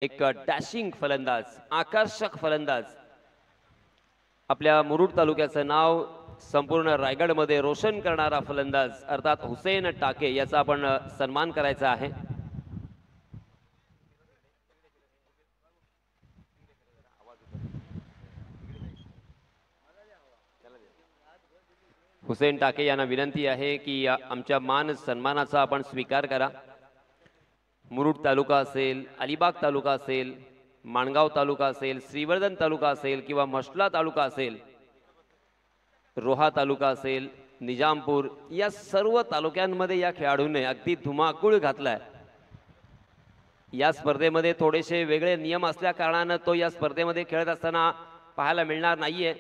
एक डॅशिंग फलंदाज, आकर्षक फलंदाज, आपल्या मुरुड तालुक्याचं नाव संपूर्ण रायगडमध्ये रोशन करणारा फलंदाज अर्थात हुसेन टाके याचा आपण सन्मान करायचा आहे. हुसेन टाके यांना विनंती आहे की आमच्या मान सन्मानाचा आपण स्वीकार करा. मुरुड तालुका असेल, अलिबाग तालुका असेल, माणगाव तालुका असेल, श्रीवर्धन तालुका असेल किंवा मसला तालुका असेल, रोहा तालुका असेल, निजामपूर या सर्व तालुक्यांमध्ये या खेळाडूंनी अगदी धुमाकूळ घातलाय. या स्पर्धेमध्ये थोडेसे वेगळे नियम असल्या कारणानं तो या स्पर्धेमध्ये खेळत असताना पाहायला मिळणार नाहीये.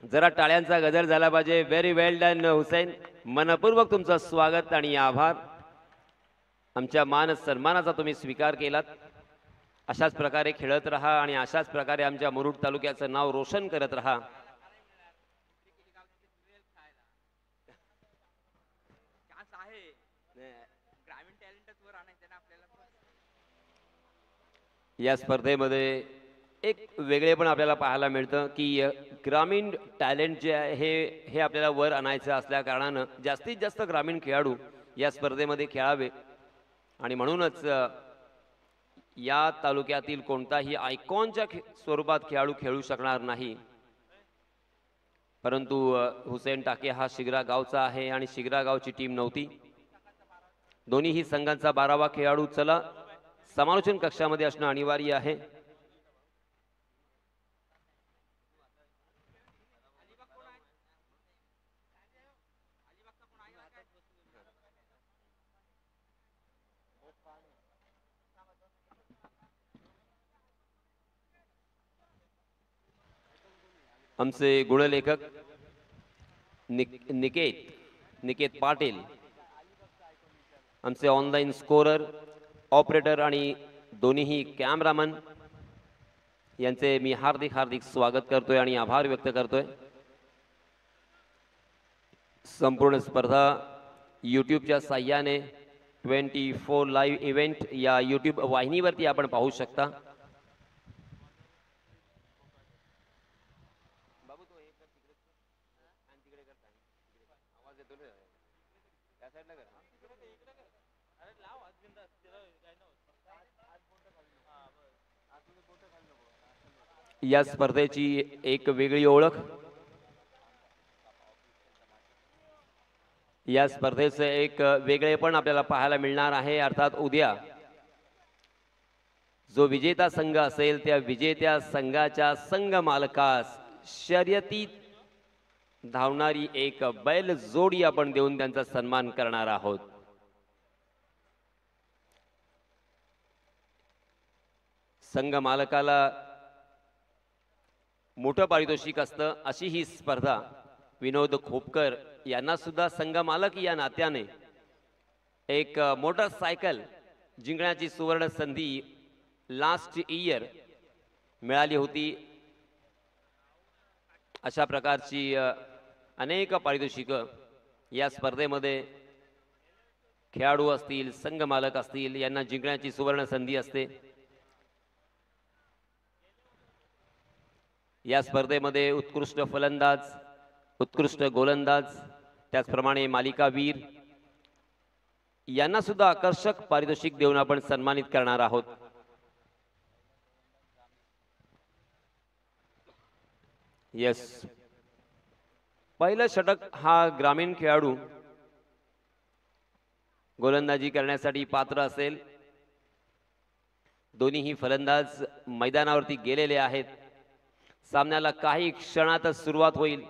जरा टाळ्यांचा गजर झाला पाहिजे. व्हेरी वेल डन हुसेन, मनपूर्वक तुमचं स्वागत आणि आभार. आमच्या मान सन्मानाचा तुम्ही स्वीकार केलात. अशाच प्रकारे खेळत रहा आणि अशाच प्रकारे आमच्या मुरुड तालुक्याचं नाव रोशन करत रहा. या स्पर्धेमध्ये एक वेगळेपण आपल्याला पाहायला मिळतं की ग्रामीण टॅलेंट जे आहे हे आपल्याला वर आणायचं असल्या कारणानं जास्तीत जास्त ग्रामीण खेळाडू या स्पर्धेमध्ये खेळावे आणि म्हणूनच या तालुक्यातील कोणताही आयकॉनच्या स्वरूपात खेळाडू खेळू शकणार नाही. परंतु हुसेन टाके हा शिग्रा गावचा आहे आणि शिग्रा गावची टीम नव्हती. दोन्हीही संघांचा 12वा खेळाडू चला समालोचन कक्षामध्ये असणं अनिवार्य आहे. आमचे गुणलेखक निकेत पाटील, आमचे ऑनलाईन स्कोरर, ऑपरेटर आणि दोन्हीही कॅमेरामन यांचे मी हार्दिक स्वागत करतोय आणि आभार व्यक्त करतोय. संपूर्ण स्पर्धा यूट्यूबच्या साह्याने 24 लाईव्ह इव्हेंट या यूट्यूब वाहिनीवरती आपण पाहू शकता. या स्पर्धेची एक वेगळी ओळख, या स्पर्धेचं एक वेगळेपण आपल्याला पाहायला मिळणार आहे. अर्थात उद्या जो विजेता संघ असेल त्या विजेत्या संघाच्या संघ मालकास शर्यतीत धावणारी एक बैल जोडी आपण देऊन त्यांचा सन्मान करणार आहोत. संघ मालकाला मोठं पारितोषिक असतं अशी ही स्पर्धा. विनोद खोपकर यांना सुद्धा संघ मालक या नात्याने एक मोटरसायकल जिंकण्याची सुवर्ण संधी लास्ट इयर मिळाली होती. अशा प्रकारची अनेक पारितोषिकं या स्पर्धेमध्ये खेळाडू असतील, संघ मालक असतील यांना जिंकण्याची सुवर्ण संधी असते. या स्पर्धेमध्ये उत्कृष्ट फलंदाज, उत्कृष्ट गोलंदाज, त्याचप्रमाणे मालिकावीर यांना सुद्धा आकर्षक पारितोषिक देऊन आपण सन्मानित करणार आहोत. यस, पहिलं षटक हा ग्रामीण खेळाडू गोलंदाजी करण्यासाठी पात्र असेल. दोन्हीही फलंदाज मैदानावरती गेलेले आहेत. सामन्याला काही क्षणातच सुरुवात होईल.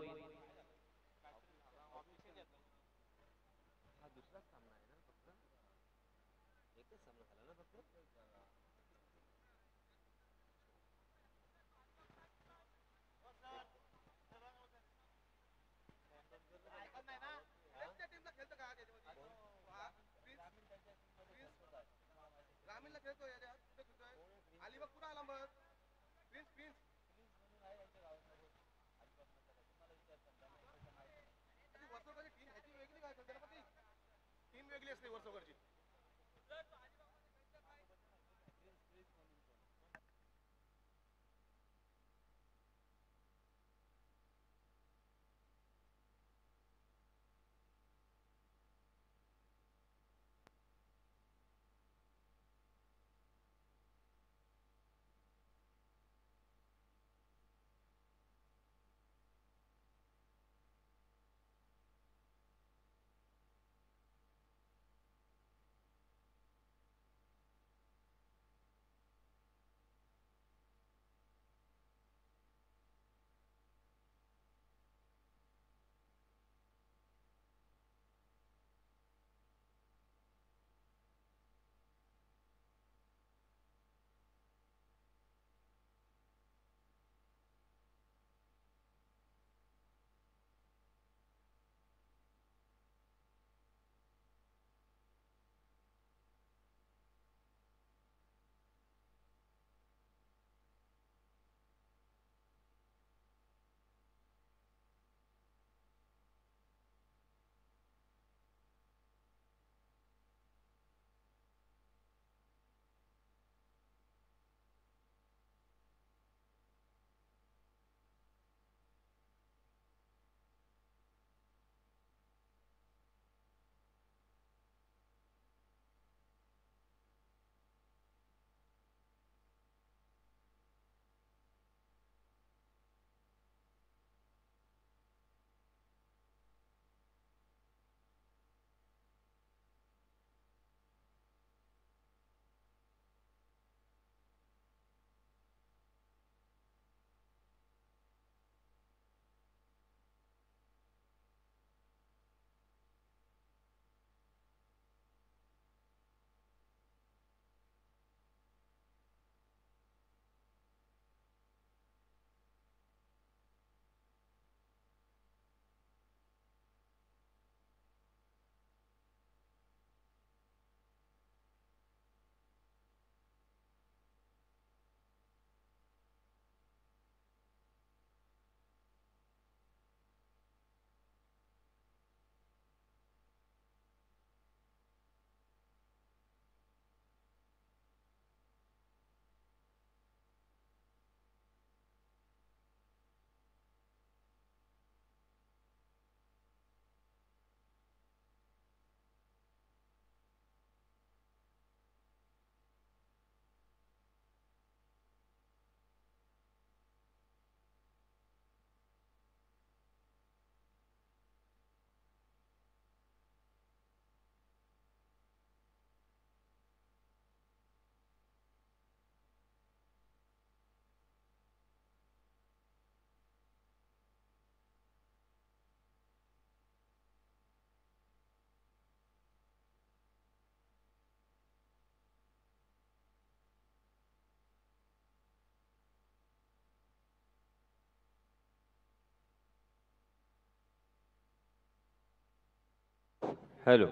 हॅलो.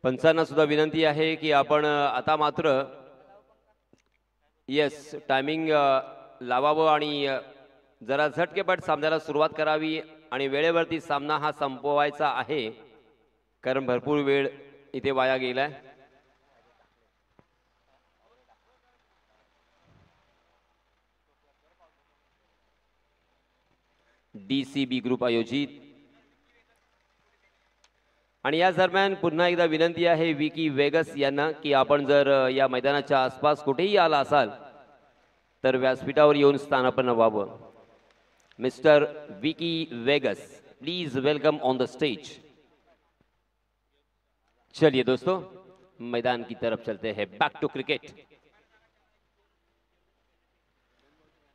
पंचांना सुद्धा विनंती आहे की आपण आता मात्र येस टायमिंग लावावं आणि जरा झटकेपट सामन्याला सुरुवात करावी आणि वेळेवरती सामना हा संपवायचा आहे, कारण भरपूर वेळ इथे वाया गेलाय. DCB ग्रुप आयोजित. आणि या दरम्यान पुन्हा एकदा विनंती आहे विकी वेगस यांना की आपण जर या मैदानाच्या आसपास कुठेही आला असाल तर व्यासपीठावर येऊन स्थानापन्न व्हावं. Mister Vicky Vegas, please welcome on the stage. चलिए दोस्तों, मैदान की तरफ चलते हैं. Back to cricket.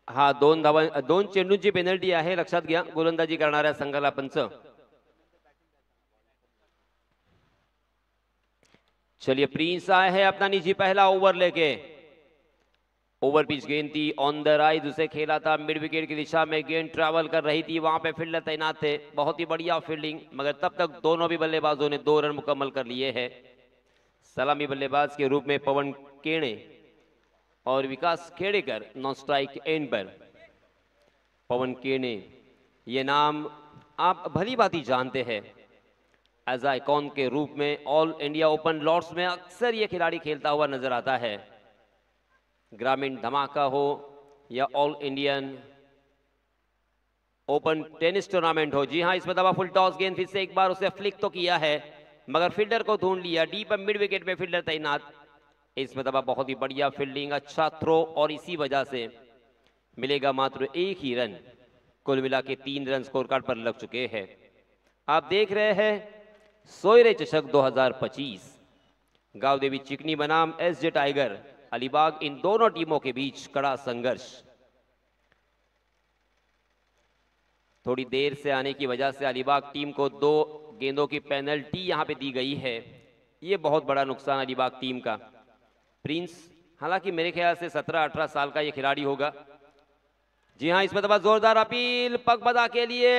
हा दोन चेंडूंची पेनल्टी आहे, लक्षात घ्या. गोलंदाजी करणाऱ्या संघाला पंच. चलिए प्रिंस आए हैं अपना निजी पहला ओवर लेके. ओवर पिच गेंद थी ऑन द राइज, उसे खेला था मिड विकेट की दिशा में. गेंद ट्रैवल कर रही थी, वहां पे फील्डर तैनात थे. बहुत ही बढ़िया फील्डिंग, मगर तब तक दोनों भी बल्लेबाजों ने 2 रन मुकम्मल कर लिए हैं. सलामी बल्लेबाज के रूप में पवन केणे और विकास खेड़ेकर नॉन स्ट्राइक एंड पर. पवन केणे, ये नाम आप भली भांति जानते हैं. एज आइकॉन के रूप में ऑल इंडिया ओपन लॉर्ड्स में अक्सर ये खिलाड़ी खेलता हुआ नजर आता है. ग्रामीण धमाका हो या all Indian open tennis tournament हो. जी हां, इसमें दबा फुल टॉस गेंद, फिर से एक बार उसे फ्लिक तो किया है मगर फील्डर को ढूंढ लिया. डीप मिड विकेट में फील्डर तैनात. इसमें दबा बहुत ही बढ़िया फील्डिंग, अच्छा थ्रो और इसी वजह से मिलेगा मात्र 1 ही रन. कुल मिला के 3 रन स्कोर कार्ड पर लग चुके हैं. आप देख रहे हैं सोयरे चषक 2025. गावदेवी चिकनी बनाम SJ टाइगर अलीबाग, इन दोनों टीमों के बीच कड़ा संघर्ष. थोड़ी देर से आने की वजह से अलीबाग टीम को 2 गेंदों की पेनल्टी यहां पे दी गई है. ये बहुत बड़ा नुकसान अलीबाग टीम का. प्रिंस हालांकि मेरे ख्याल से 17-18 साल का ये खिलाड़ी होगा. जी हां, इसमें तो जोरदार अपील पगबदा के लिए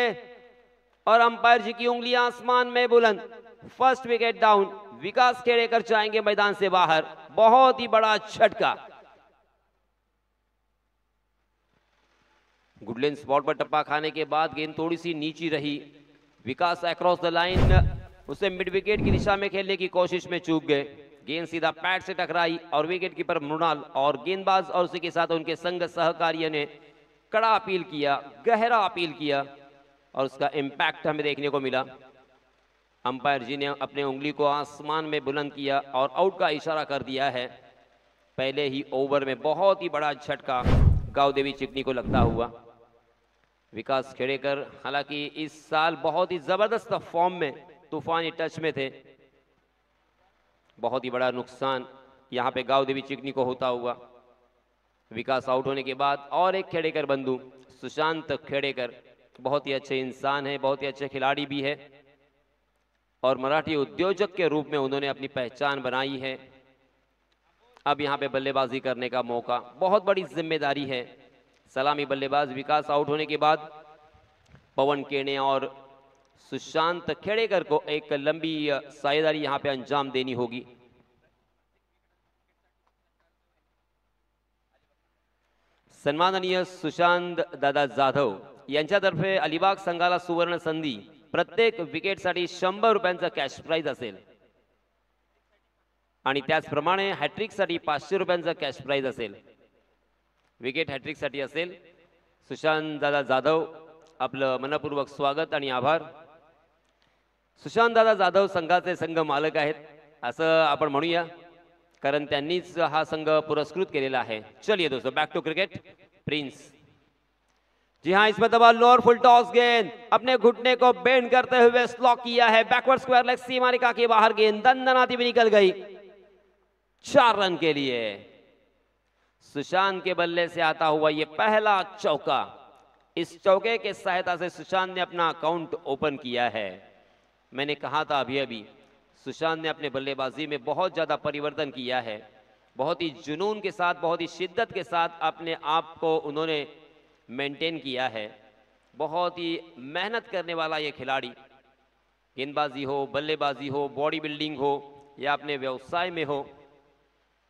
और अंपायर जी की उंगलियां आसमान में बुलंद. First wicket down. Vikas Khedekar जाएंगे मैदान से बाहर. बहुत ही बड़ा झटका. गुडलेन स्पॉट पर टप्पा खाने के बाद गेंद थोड़ी सी नीची रही. विकास अक्रॉस द लाइन, उसे मिड विकेट की दिशा में खेलने की कोशिश में चूक गए. गेंद सीधा पैड से टकराई और विकेट कीपर मृणाल और गेंदबाज और उसी के साथ उनके संग सहकारियों ने कड़ा अपील किया, गहरा अपील किया और उसका इंपैक्ट हमें देखने को मिला. अंपायर जी ने अपने उंगली को आसमान में बुलंद किया और आउट का इशारा कर दिया है. पहले ही ओवर में बहुत ही बड़ा झटका गावदेवी चिकनी को लगता हुआ. विकास खेड़ेकर हालांकि इस साल बहुत ही जबरदस्त फॉर्म में, तूफानी टच में थे. बहुत ही बड़ा नुकसान यहां पे गावदेवी चिकनी को होता हुआ. विकास आउट होने के बाद और एक खेड़ेकर बंधु सुशांत खेड़ेकर बहुत ही अच्छे इंसान है, बहुत ही अच्छे खिलाड़ी भी है और मराठी उद्योजक के रूप में उन्होंने अपनी पहचान बनाई है. अब यहां पे बल्लेबाजी करने का मौका, बहुत बड़ी जिम्मेदारी है. सलामी बल्लेबाज विकास आउट होने के बाद पवन केणे और सुशांत खेड़ेकर को एक लंबी साझेदारी यहां पे अंजाम देनी होगी. सन्माननीय सुशांत दादा जाधव यांच्यातर्फे अलिबाग संघाला सुवर्ण संधी. प्रत्येक विकेटसाठी 100 रुपयांचा कॅश प्राइज असेल आणि त्याचप्रमाणे हॅट्रिकसाठी 500 रुपयांचा कॅश प्राइज असेल. विकेट हॅट्रिकसाठी असेल. सुशांत दादा जाधव, आपलं मनपूर्वक स्वागत आणि आभार. सुशांत दादा जाधव संघाचे संघ मालक आहेत असं आपण म्हणूया, कारण त्यांनीच हा संघ पुरस्कृत केलेला है. चलिए दोस्तों, बैक टू क्रिकेट. प्रिंस, जी हां, इसमें दबा लोअर फुल टॉस गेंद, अपने घुटने को बेंड करते हुए स्लॉक किया है. बैकवर्ड स्क्वायर लेग सीमा रेखा के बाहर गेंद दंदनाती भी निकल गई. 4 रन के लिए सुशांत के बल्ले से आता हुआ ये पहला चौका. इस चौके के सहायता से सुशांत ने अपना अकाउंट ओपन किया है. मैंने कहा था अभी सुशांत ने अपने बल्लेबाजी में बहुत ज्यादा परिवर्तन किया है. बहुत ही जुनून के साथ, बहुत ही शिद्दत के साथ अपने आप को उन्होंने मेंटेन किया है. बहुत ही मेहनत करने वाला ये खिलाड़ी. गेंदबाजी हो, बल्लेबाजी हो, बॉडी बिल्डिंग हो या अपने व्यवसाय में हो,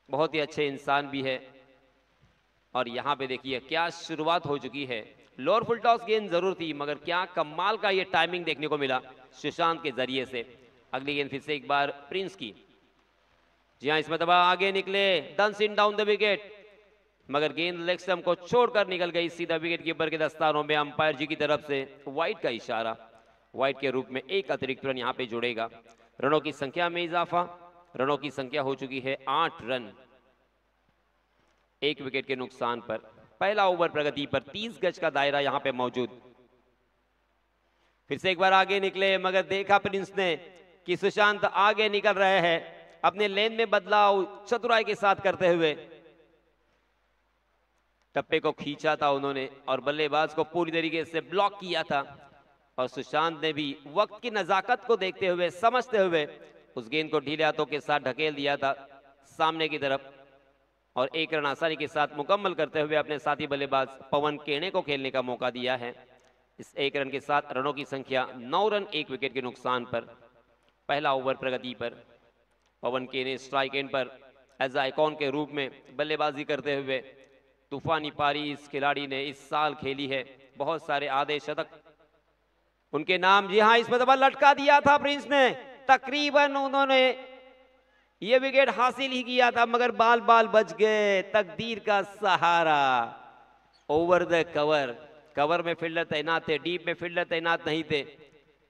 बहुत ही अच्छे इंसान भी है। और यहाँ पे देखिए क्या शुरुआत हो चुकी है। लोअर फुल टॉस गेंद जरूर थी, मगर क्या कमाल का ये टाइमिंग देखने को मिला सुशांत के जरिए से। अगली गेंद फिर से एक बार प्रिंस की। जी हाँ, इसमें दबा आगे निकले, डंस इन डाउन द विकेट, मगर गेंद लेग स्टंप को छोड़कर निकल गई सीधा विकेट कीपर के दस्तानों में। अंपायर जी की तरफ से वाइड का इशारा, वाइड के रूप में एक अतिरिक्त रन यहाँ पे जुड़ेगा। रनों की संख्या में इजाफा, रनों की संख्या हो चुकी है 8 रन, 1 विकेट के नुकसान पर। पहला ओवर प्रगति पर, 30 गज का दायरा यहां पे मौजूद। फिर से एक बार आगे निकले, मगर देखा प्रिंस ने कि सुशांत आगे निकल रहे हैं, अपने लेन में बदलाव चतुराई के साथ करते हुए टप्पे को खींचा था उन्होंने और बल्लेबाज को पूरी तरीके से ब्लॉक किया था। और सुशांत ने भी वक्त की नजाकत को देखते हुए, समझते हुए उस गेंद को ढीले हाथों के साथ ढकेल दिया था सामने की तरफ और 1 रन आसानी के साथ मुकम्मल करते हुए अपने साथी बल्लेबाज पवन केने को खेलने का मौका दिया है। इस 1 रन के साथ रनों की संख्या 9 रन, 1 विकेट के नुकसान पर। पहला ओवर प्रगति पर। पवन केने स्ट्राइक एंड पर एज आइकॉन के रूप में बल्लेबाजी करते हुए तूफानी पारी इस खिलाड़ी ने इस साल खेली है। बहुत सारे आधे शतक उनके नाम। जी हाँ, इसमें दबा लटका दिया था प्रिंस ने, तकरीबन उन्होंने ये विकेट हासिल ही किया था, मगर बाल बाल बच गए। तकदीर का सहारा, ओवर द कवर। कवर में फील्डर तैनात थे, डीप में फील्डर तैनात नहीं थे।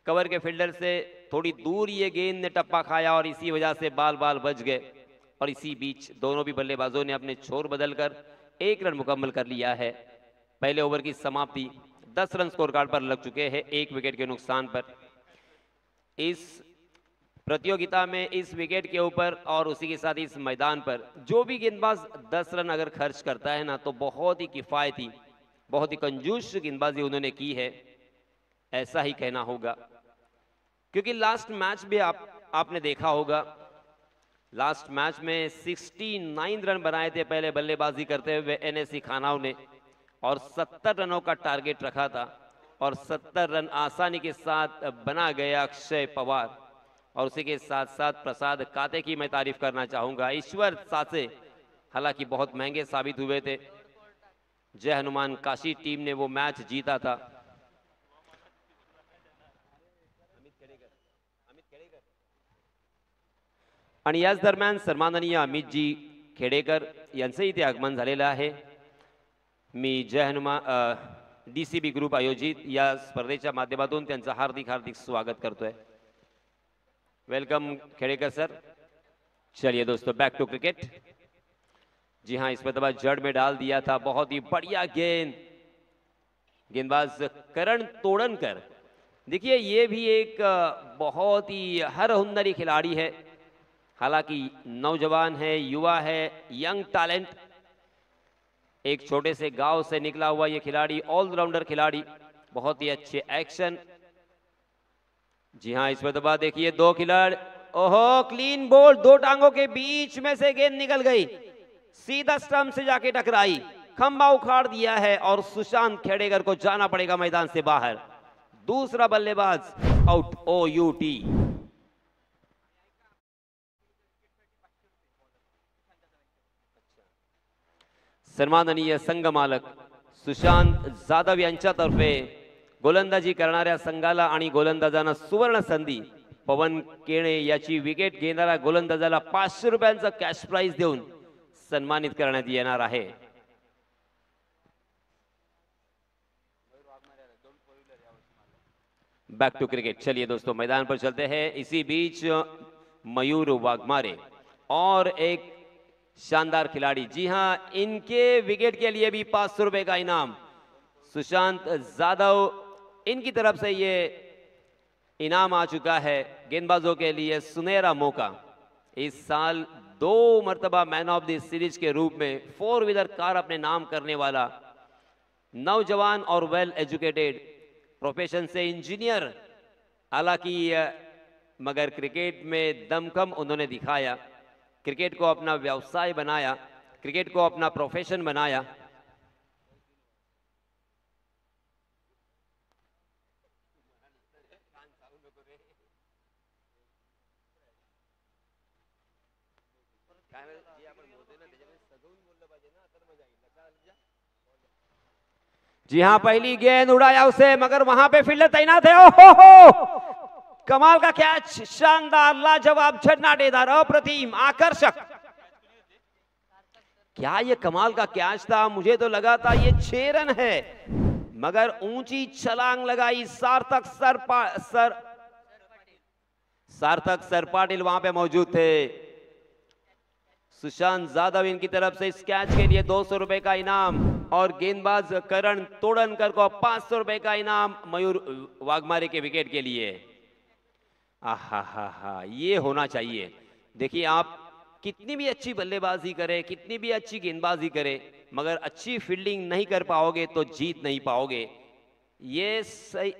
कवर के फील्डर से थोड़ी दूर ये गेंद ने टप्पा खाया और इसी वजह से बाल बाल बच गए। और इसी बीच दोनों भी बल्लेबाजों ने अपने छोर बदलकर 1 रन मुकम्मल कर लिया है। पहले ओवर की समाप्ति, 10 रन स्कोर कार्ड पर लग चुके हैं 1 विकेट के नुकसान पर। इस प्रतियोगिता में इस विकेट के ऊपर और उसी के साथ इस मैदान पर जो भी गेंदबाज 10 रन अगर खर्च करता है ना, तो बहुत ही किफायती, बहुत ही कंजूस गेंदबाजी उन्होंने की है, ऐसा ही कहना होगा। क्योंकि लास्ट मैच भी आपने देखा होगा, लास्ट मैच में 69 रन बनाए थे पहले बल्लेबाजी करते हुए एनएससी खानाव ने और 70 रनों का टारगेट रखा था और 70 रन आसानी के साथ बना गया अक्षय पवार। और उसी के साथ साथ प्रसाद काते की मैं तारीफ करना चाहूंगा। ईश्वर सासे हालांकि बहुत महंगे साबित हुए थे, जय हनुमान काशी टीम ने वो मैच जीता था। आणि याच दरम्यान सन्माननीय अमितजी खेडेकर यांचंही इथे आगमन झालेलं आहे। मी जय हनुमान डीसीबी ग्रुप आयोजित या स्पर्धेच्या माध्यमातून त्यांचं हार्दिक हार्दिक स्वागत करतोय। Welcome Khedekar sir. चलिए दोस्तों, बैक टू क्रिकेट। जी हाँ, इसमें दबा जड़ में डाल दिया था, बहुत ही बढ़िया गेंद। गेंदबाज करण तोड़नकर, देखिए ये भी एक बहुत ही हर हुनरी खिलाड़ी है, हालांकि नौजवान है, युवा है, यंग टैलेंट, एक छोटे से गांव से निकला हुआ ये खिलाड़ी, ऑलराउंडर खिलाड़ी, बहुत ही अच्छे एक्शन। जी हाँ, इसमें दबा देखिए 2 खिलाड़ी, ओहो क्लीन बोल्ड, 2 टांगों के बीच में से गेंद निकल गई, सीधा स्टंप से जाके टकराई, खंबा उखाड़ दिया है और सुशांत खेड़ेकर को जाना पड़ेगा मैदान से बाहर। दूसरा बल्लेबाज आउट, OUT। सन्माननीय संघ मालक सुशांत जाधव यांच्यातर्फे गोलंदाजी करणाऱ्या संघाला आणि गोलंदाजांना सुवर्ण संधी, पवन केणे याची विकेट घेणाऱ्या गोलंदाजाला 500 रुपयांचा कॅश प्राइज देऊन सन्मानित करण्यात येणार आहे। Back to cricket. चलिए दोस्तों, मैदान पर चलते हैं। इसी बीच मयूर वाघमारे और एक शानदार खिलाड़ी, जी हां, इनके विकेट के लिए भी 500 रुपए का इनाम। सुशांत जाधव, इनकी तरफ से ये इनाम आ चुका है। गेंदबाजों के लिए सुनहरा मौका। इस साल 2 मर्तबा मैन ऑफ द सीरीज के रूप में 4 व्हीलर कार अपने नाम करने वाला नौजवान और वेल एजुकेटेड, प्रोफेशन से इंजीनियर, हालांकि मगर क्रिकेट में दमखम उन्होंने दिखाया, क्रिकेट को अपना व्यवसाय बनाया, क्रिकेट को अपना प्रोफेशन बनाया। जी हां, पहली गेंद उड़ाया उसे, मगर वहां पे फील्डर तैनात है। ओहो, कमाल का कैच, शानदार, लाजवाब, झरनाटेदार, अप्रतिम, आकर्षक। क्या ये कमाल का कैच था, मुझे तो लगा था ये 6 रन है, मगर ऊंची छलांग लगाई। सार्थक सर पाटिल वहां पे मौजूद थे। सुशांत जाधव इनकी तरफ से इस कैच के लिए 200 रुपए का इनाम, और गेंदबाज करण तोड़नकर को 500 रुपए का इनाम मयूर वाघमारे के विकेट के लिए। आहा, ये होना चाहिए। देखिए, आप कितनी भी अच्छी बल्लेबाजी करें, कितनी भी अच्छी गेंदबाजी करें, मगर अच्छी फील्डिंग नहीं कर पाओगे तो जीत नहीं पाओगे। ये सही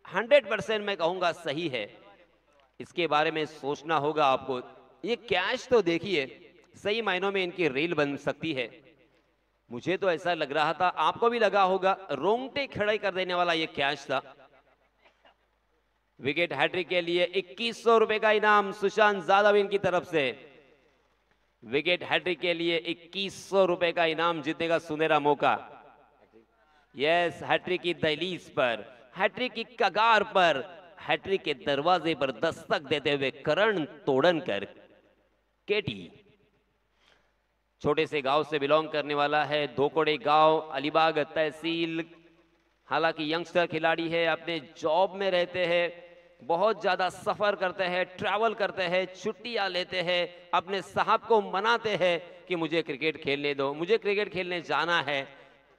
100% मैं कहूंगा सही है। इसके बारे में सोचना होगा आपको। ये कैच तो देखिए, सही मायनों में इनकी रील बन सकती है। मुझे तो ऐसा लग रहा था, आपको भी लगा होगा, रोंगटे खड़े कर देने वाला ये कैच था। विकेट हैट्रिक के लिए 2100 रुपए का इनाम सुशांत जाधव इनकी तरफ से। विकेट हैट्रिक के लिए 2100 रुपए का इनाम जीतेगा सुनहरा मौका। यस, हैट्रिक की दहलीज पर, हैट्रिक की कगार पर, हैट्रिक के दरवाजे पर दस्तक देते हुए करण तोड़नकर, केटी, छोटे से गांव से बिलोंग करने वाला है, धोकोड़े गांव, अलीबाग तहसील। हालांकि यंगस्टर खिलाड़ी है, अपने जॉब में रहते हैं, बहुत ज्यादा सफर करते हैं, ट्रैवल करते हैं, छुट्टियां लेते हैं, अपने साहब को मनाते हैं कि मुझे क्रिकेट खेलने दो, मुझे क्रिकेट खेलने जाना है,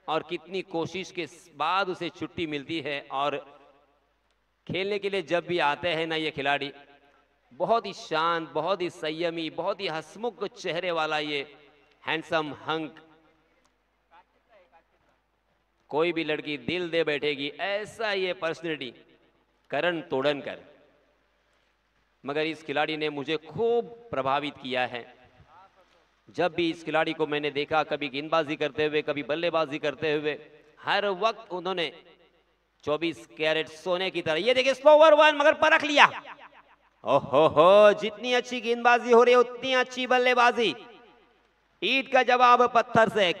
और कितनी कोशिश के बाद उसे छुट्टी मिलती है। और खेलने के लिए जब भी आते हैं ना ये खिलाड़ी, बहुत ही शांत, बहुत ही संयमी, बहुत ही हंसमुख चेहरे वाला ये हैंडसम हंक, कोई भी लड़की दिल दे बैठेगी, ऐसा ये पर्सनैलिटी करण तोड़नकर। मगर इस खिलाड़ी ने मुझे खूब प्रभावित किया है। जब भी इस खिलाड़ी को मैंने देखा, कभी गेंदबाजी करते हुए, कभी बल्लेबाजी करते हुए, हर वक्त उन्होंने 24 कैरेट सोने की तरह, ये देखिए स्लोवर वन, मगर परख लिया। ओहो, जितनी अच्छी गेंदबाजी हो रही है उतनी अच्छी बल्लेबाजी। ईट का जवाब पत्थर से,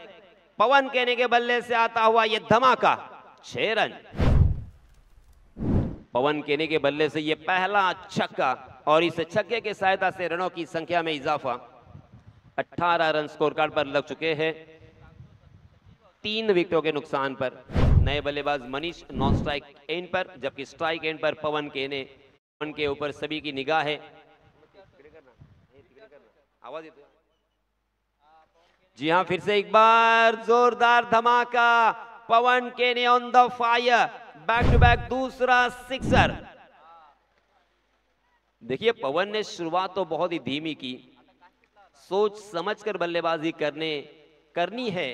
पवन केने के बल्ले से आता हुआ ये धमाका, 6 रन। पवन केने के बल्ले से ये पहला छक्का, और इस छक्के के सहायता से रनों की संख्या में इजाफा। 18 रन स्कोर कार्ड पर लग चुके हैं, 3 विकेटों के नुकसान पर। नए बल्लेबाज मनीष नॉन स्ट्राइक एंड पर, जबकि स्ट्राइक एंड पर पवन केने। पवन के ऊपर सभी की निगाह है। आवाज जी हां, फिर से एक बार जोरदार धमाका, पवन केने on the fire, back to back दूसरा सिक्सर। देखिए, पवन ने शुरुआत तो बहुत ही धीमी की, सोच समझकर बल्लेबाजी करनी है,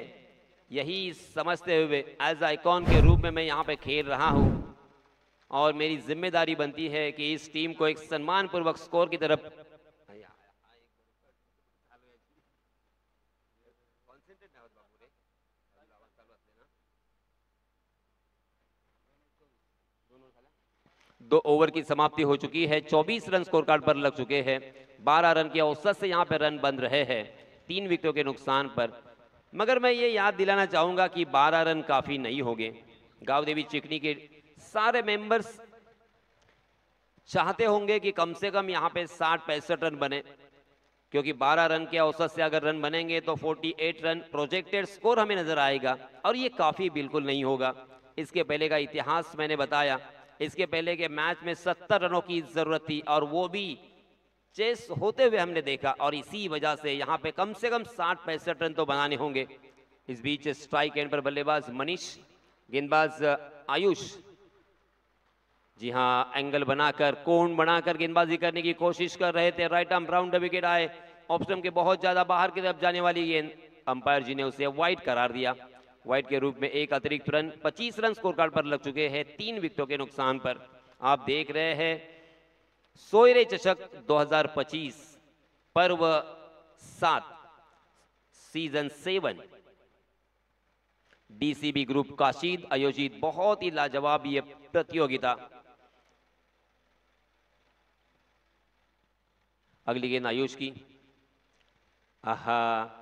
यही समझते हुए एज आइकॉन के रूप में मैं यहां पे खेल रहा हूं, और मेरी जिम्मेदारी बनती है कि इस टीम को एक सम्मानपूर्वक स्कोर की तरफ। दो ओवर की समाप्ति हो चुकी है, 24 रन स्कोर कार्ड पर लग चुके हैं, 12 रन की औसत से यहां पर रन बन रहे हैं, 3 विकेटों के नुकसान पर। मगर मैं ये याद दिलाना चाहूंगा कि 12 रन काफी नहीं होंगे। गांव देवी चिकनी के सारे मेंबर्स चाहते होंगे कि कम से कम यहां पे 60-65 रन बने, क्योंकि 12 रन के औसत से अगर रन बनेंगे तो 48 रन प्रोजेक्टेड स्कोर हमें नजर आएगा, और ये काफी बिल्कुल नहीं होगा। इसके पहले का इतिहास मैंने बताया, इसके पहले के मैच में 70 रनों की जरूरत थी, और वो भी चेस होते हुए हमने देखा, और इसी वजह से यहां पे कम से कम 60-65 रन तो बनाने होंगे। इस बीच स्ट्राइक एंड पर बल्लेबाज मनीष, गेंदबाज आयुष, जी हां, एंगल बनाकर, कोण बनाकर गेंदबाजी करने की कोशिश कर रहे थे। राइट आर्म राउंड विकेट आए, ऑप्शन के बहुत ज्यादा बाहर की तरफ जाने वाली गेंद, अंपायर जी ने उसे वाइड करार दिया। वाइड के रूप में एक अतिरिक्त रन, 25 रन स्कोर कार्ड पर लग चुके हैं, 3 विकेटों के नुकसान पर। आप देख रहे हैं सोयरे चषक 2025 पर्व 7 सीजन 7 डीसीबी ग्रुप काशीद आयोजित बहुत ही लाजवाब ये प्रतियोगिता। अगली गेंद आयुष की, आहा,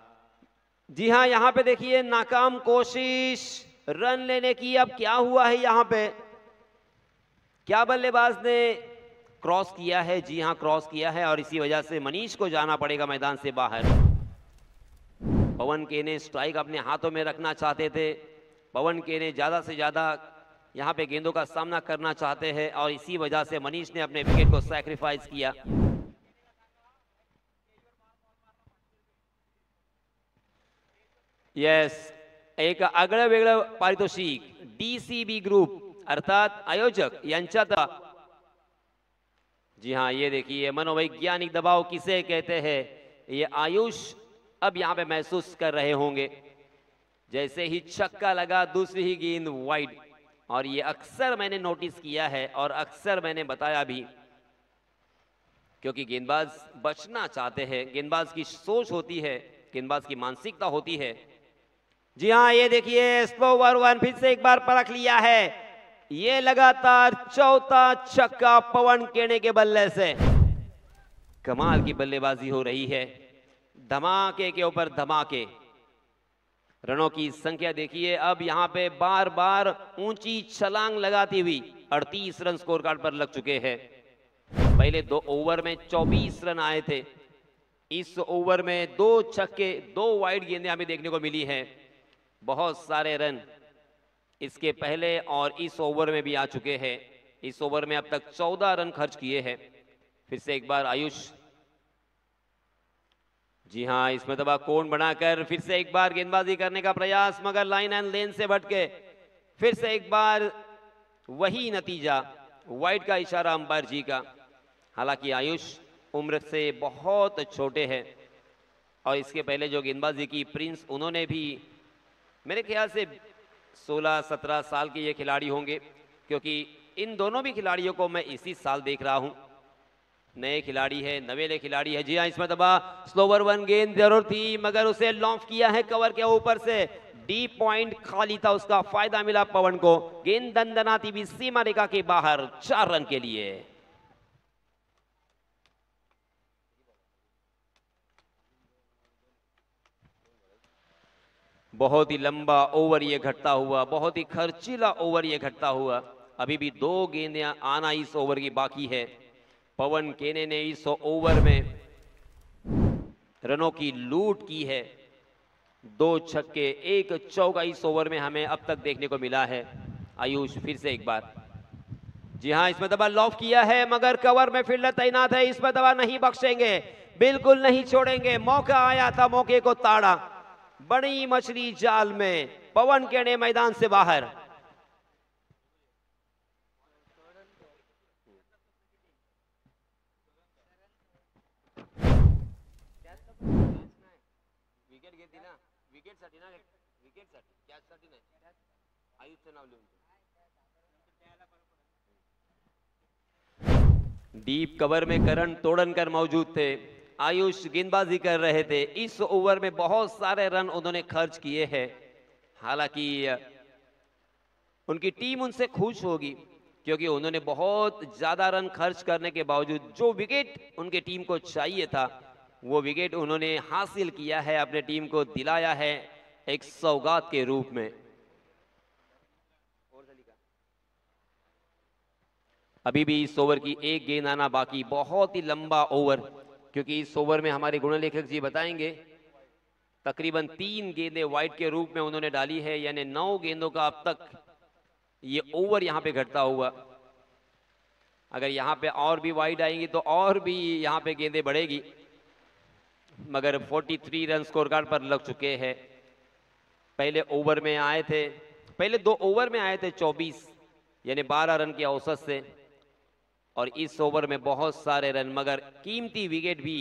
जी हां, यहां पे देखिए नाकाम कोशिश, रन लेने की। अब क्या हुआ है यहां पे, क्या बल्लेबाज ने क्रॉस किया है? जी हां, क्रॉस किया है और इसी वजह से मनीष को जाना पड़ेगा मैदान से बाहर। पवन के ने स्ट्राइक अपने हाथों में रखना चाहते थे। पवन के ने ज्यादा से ज्यादा यहां पे गेंदों का सामना करना चाहते हैं और इसी वजह से मनीष ने अपने विकेट को सैक्रिफाइस किया। यस, एक आगळं वेगळं पारितोषिक डीसीबी ग्रुप अर्थात आयोजक यांच्यात। जी हाँ, ये देखिए मनोवैज्ञानिक दबाव किसे कहते हैं, ये आयुष अब यहां पे महसूस कर रहे होंगे। जैसे ही छक्का लगा दूसरी ही गेंद वाइड, और ये अक्सर मैंने नोटिस किया है और अक्सर मैंने बताया भी, क्योंकि गेंदबाज बचना चाहते हैं, गेंदबाज की सोच होती है, गेंदबाज की मानसिकता होती है। जी हाँ, ये देखिए स्लो ओवर वन फिर से एक बार परख लिया है। ये लगातार चौथा छक्का पवन केने के बल्ले से। कमाल की बल्लेबाजी हो रही है, धमाके के ऊपर धमाके। रनों की संख्या देखिए, अब यहां पे बार बार ऊंची छलांग लगाती हुई 38 रन स्कोर कार्ड पर लग चुके हैं। पहले 2 ओवर में 24 रन आए थे। इस ओवर में 2 छक्के 2 वाइड गेंदें हमें देखने को मिली हैं। बहुत सारे रन इसके पहले और इस ओवर में भी आ चुके हैं। इस ओवर में अब तक 14 रन खर्च किए हैं। फिर से एक बार आयुष, जी हाँ, इसमें दबा कोण बनाकर फिर से एक बार गेंदबाजी करने का प्रयास, मगर लाइन एंड लेन से भटके। फिर से एक बार वही नतीजा, वाइड का इशारा अंपायर जी का। हालांकि आयुष उम्र से बहुत छोटे हैं और इसके पहले जो गेंदबाजी की प्रिंस, उन्होंने भी मेरे ख्याल से 16-17 साल के ये खिलाड़ी होंगे, क्योंकि इन दोनों भी खिलाड़ियों को मैं इसी साल देख रहा हूं। नए खिलाड़ी है, नवेले खिलाड़ी है। जी हाँ, इसमें दबा स्लोवर वन गेंद जरूर थी, मगर उसे लॉन्च किया है कवर के ऊपर से। डीप पॉइंट खाली था, उसका फायदा मिला पवन को। गेंद दंदनाती भी सीमा रेखा के बाहर, 4 रन के लिए। बहुत ही लंबा ओवर ये घटता हुआ, बहुत ही खर्चीला ओवर ये घटता हुआ। अभी भी 2 गेंदें आना इस ओवर की बाकी है। पवन केने ने इस ओवर में रनों की लूट की है। 2 छक्के 1 चौका इस ओवर में हमें अब तक देखने को मिला है। आयुष फिर से एक बार, जी हाँ, इसमें दबा लॉफ किया है, मगर कवर में फील्डर तैनात है। इसमें दबा नहीं बख्शेंगे, बिल्कुल नहीं छोड़ेंगे। मौका आया था, मौके को ताड़ा। बड़ी मछली जाल में, पवन केने मैदान से बाहर। विकेट घेतली ना, विकेट साठी ना, विकेट साठी, कॅच साठी नाही। आयुषचं नाव लिहून डीप कवर में करण तोड़नकर मौजूद थे। आयुष गेंदबाजी कर रहे थे। इस ओवर में बहुत सारे रन उन्होंने खर्च किए हैं। हालांकि उनकी टीम उनसे खुश होगी, क्योंकि उन्होंने बहुत ज्यादा रन खर्च करने के बावजूद जो विकेट उनके टीम को चाहिए था, वो विकेट उन्होंने हासिल किया है, अपने टीम को दिलाया है एक सौगात के रूप में। अभी भी इस ओवर की एक गेंद आना बाकी, बहुत ही लंबा ओवर, क्योंकि इस ओवर में हमारे गुणलेखक जी बताएंगे तकरीबन 3 गेंदें वाइड के रूप में उन्होंने डाली है, यानी 9 गेंदों का अब तक ये ओवर यहां पे घटता हुआ। अगर यहां पे और भी वाइड आएंगी तो और भी यहां पे गेंदें बढ़ेगी, मगर 43 रन स्कोर कार्ड पर लग चुके हैं। पहले ओवर में आए थे, पहले 2 ओवर में आए थे 24, यानी 12 रन की औसत से, और इस ओवर में बहुत सारे रन, मगर कीमती विकेट भी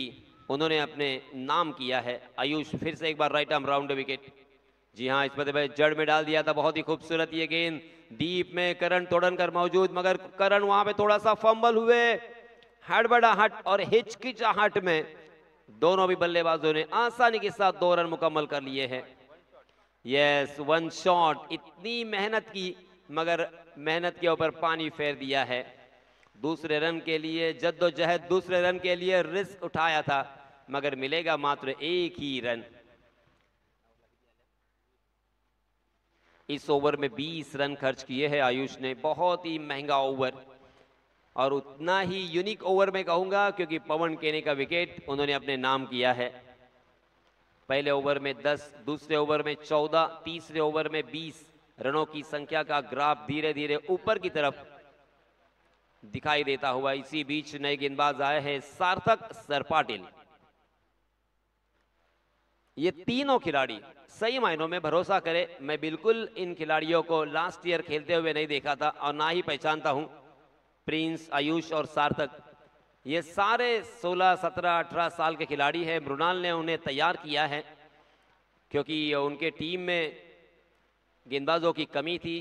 उन्होंने अपने नाम किया है। आयुष फिर से एक बार राइट आर्म राउंड विकेट, जी हाँ, इस पर जड़ में डाल दिया था। बहुत ही खूबसूरत ये गेंद, डीप में करण तोड़नकर मौजूद, मगर करण वहां पे थोड़ा सा फंबल हुए, हड़बड़ाहट और हिचकिचाहट में दोनों भी बल्लेबाजों ने आसानी के साथ 2 रन मुकम्मल कर लिए हैं। यस, 1 शॉट, इतनी मेहनत की, मगर मेहनत के ऊपर पानी फेर दिया है। दूसरे रन के लिए जद्दोजहद, दूसरे रन के लिए रिस्क उठाया था, मगर मिलेगा मात्र 1 ही रन। इस ओवर में 20 रन खर्च किए हैं आयुष ने, बहुत ही महंगा ओवर और उतना ही यूनिक ओवर में कहूंगा क्योंकि पवन केने का विकेट उन्होंने अपने नाम किया है। पहले ओवर में 10, दूसरे ओवर में 14, तीसरे ओवर में 20 रनों की संख्या का ग्राफ धीरे धीरे ऊपर की तरफ दिखाई देता हुआ। इसी बीच नए गेंदबाज आए हैं सार्थक सरपाटिल। ये तीनों खिलाड़ी सही मायनों में भरोसा करें, मैं बिल्कुल इन खिलाड़ियों को लास्ट ईयर खेलते हुए नहीं देखा था और ना ही पहचानता हूं। प्रिंस, आयुष और सार्थक ये सारे 16, 17, 18 साल के खिलाड़ी हैं। मृणाल ने उन्हें तैयार किया है क्योंकि उनके टीम में गेंदबाजों की कमी थी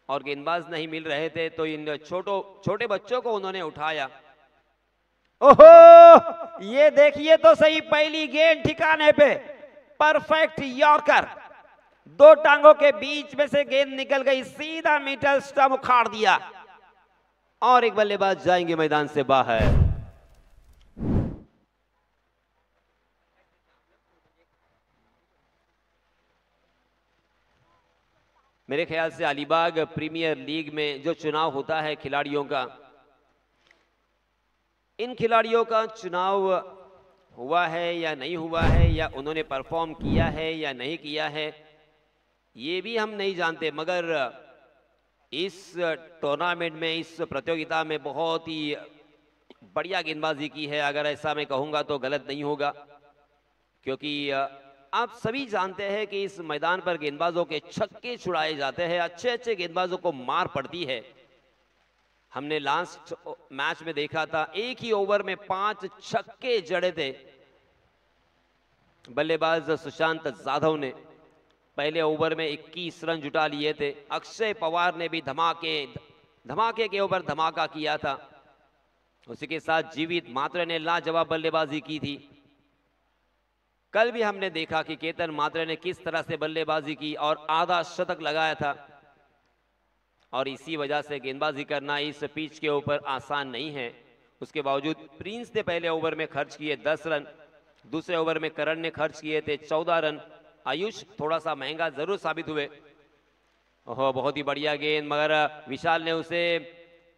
और गेंदबाज नहीं मिल रहे थे, तो इन छोटे बच्चों को उन्होंने उठाया। ओहो, ये देखिए तो सही, पहली गेंद ठिकाने पे, परफेक्ट यॉर्कर, दो टांगों के बीच में से गेंद निकल गई, सीधा मिडल स्टंप उखाड़ दिया और एक बल्लेबाज जाएंगे मैदान से बाहर। मेरे ख्याल से अलीबाग प्रीमियर लीग में जो चुनाव होता है खिलाड़ियों का, इन खिलाड़ियों का चुनाव हुआ है या नहीं हुआ है, या उन्होंने परफॉर्म किया है या नहीं किया है, ये भी हम नहीं जानते। मगर इस टूर्नामेंट में, इस प्रतियोगिता में बहुत ही बढ़िया गेंदबाजी की है, अगर ऐसा मैं कहूँगा तो गलत नहीं होगा, क्योंकि आप सभी जानते हैं कि इस मैदान पर गेंदबाजों के छक्के छुड़ाए जाते हैं, अच्छे अच्छे गेंदबाजों को मार पड़ती है। हमने लास्ट मैच में देखा था, एक ही ओवर में 5 छक्के जड़े थे। बल्लेबाज सुशांत जाधव ने पहले ओवर में 21 रन जुटा लिए थे। अक्षय पवार ने भी धमाके के ऊपर धमाका किया था। उसी के साथ जीवित मात्रे ने लाजवाब बल्लेबाजी की थी। कल भी हमने देखा कि केतन मात्रे ने किस तरह से बल्लेबाजी की और आधा शतक लगाया था। और इसी वजह से गेंदबाजी करना इस पिच के ऊपर आसान नहीं है। उसके बावजूद प्रिंस ने पहले ओवर में खर्च किए 10 रन, दूसरे ओवर में करण ने खर्च किए थे 14 रन। आयुष थोड़ा सा महंगा जरूर साबित हुए। ओह, बहुत ही बढ़िया गेंद, मगर विशाल ने उसे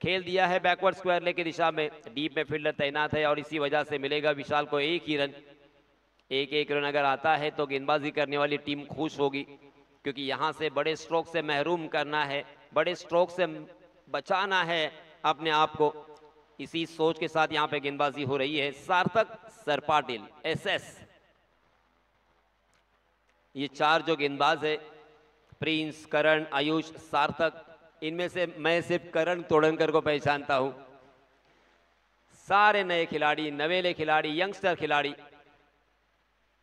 खेल दिया है बैकवर्ड स्क्वायर लेग की दिशा में। डीप में फील्डर तैनात है और इसी वजह से मिलेगा विशाल को एक ही रन। एक रन अगर आता है तो गेंदबाजी करने वाली टीम खुश होगी, क्योंकि यहां से बड़े स्ट्रोक से महरूम करना है, बड़े स्ट्रोक से बचाना है अपने आप को। इसी सोच के साथ यहां पे गेंदबाजी हो रही है। सार्थक सरपाटिल, एसएस, ये 4 जो गेंदबाज है, प्रिंस, करण, आयुष, सार्थक, इनमें से मैं सिर्फ करण तोड़नकर को पहचानता हूं। सारे नए खिलाड़ी, नवेले खिलाड़ी, यंगस्टर खिलाड़ी,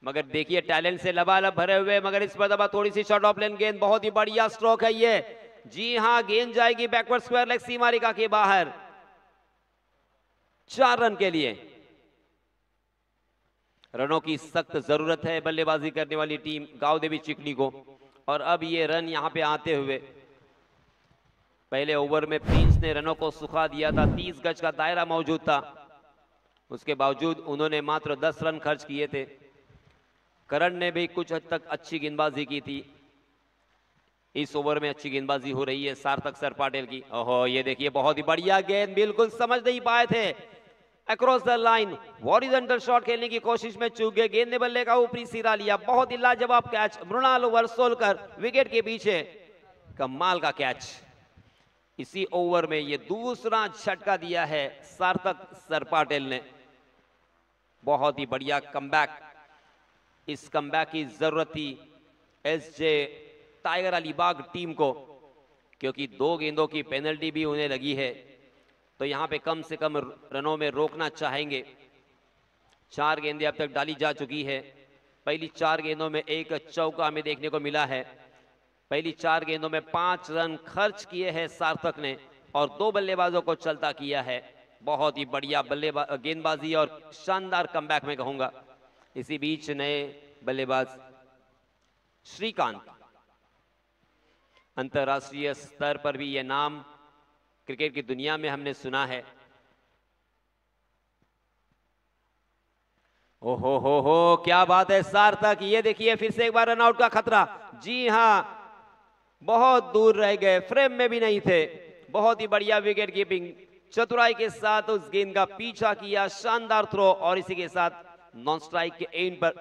मगर देखिए टैलेंट से लबालब भरे हुए। मगर इस पर दबा थोड़ी सी शॉर्ट ऑफ लेन गेंद, बहुत ही बढ़िया स्ट्रोक है ये। जी हां, गेंद जाएगी बैकवर्ड स्क्वायर लेग सीमा रेखा के बाहर 4 रन के लिए। रनों की सख्त जरूरत है बल्लेबाजी करने वाली टीम गांव देवी चिकनी को। और अब ये रन यहां पे आते हुए, पहले ओवर में प्रिंस ने रनों को सुखा दिया था, 30 गज का दायरा मौजूद था, उसके बावजूद उन्होंने मात्र 10 रन खर्च किए थे। करण ने भी कुछ हद तक अच्छी गेंदबाजी की थी। इस ओवर में अच्छी गेंदबाजी हो रही है सार्थक सरपाटिल की। ओहो, ये देखिए बहुत ही बढ़िया गेंद, बिल्कुल समझ नहीं पाए थे, across the line horizontal shot खेलने की कोशिश में चूक गए। गेंद ने बल्ले का ऊपरी सिरा लिया, बहुत ही लाजवाब कैच, मृणाल वर्सोलकर विकेट के पीछे, कमाल का कैच। इसी ओवर में ये दूसरा झटका दिया है सार्थक सरपाटिल ने। बहुत ही बढ़िया कमबैक, इस कमबैक की जरूरत थी एसजे टाइगर अलीबाग टीम को, क्योंकि 2 गेंदों की पेनल्टी भी उन्हें लगी है, तो यहां पे कम से कम रनों में रोकना चाहेंगे। 4 गेंदें अब तक डाली जा चुकी है। पहली 4 गेंदों में एक चौका हमें देखने को मिला है। पहली 4 गेंदों में 5 रन खर्च किए हैं सार्थक ने और 2 बल्लेबाजों को चलता किया है। बहुत ही बढ़िया गेंदबाजी और शानदार कमबैक में कहूंगा। इसी बीच नए बल्लेबाज श्रीकांत, अंतर्राष्ट्रीय स्तर पर भी यह नाम क्रिकेट की दुनिया में हमने सुना है। ओहो हो, क्या बात है सार्थक, ये देखिए फिर से एक बार रनआउट का खतरा। जी हां, बहुत दूर रह गए, फ्रेम में भी नहीं थे। बहुत ही बढ़िया विकेट कीपिंग, चतुराई के साथ उस गेंद का पीछा किया, शानदार थ्रो, और इसी के साथ नॉन स्ट्राइक के एंड पर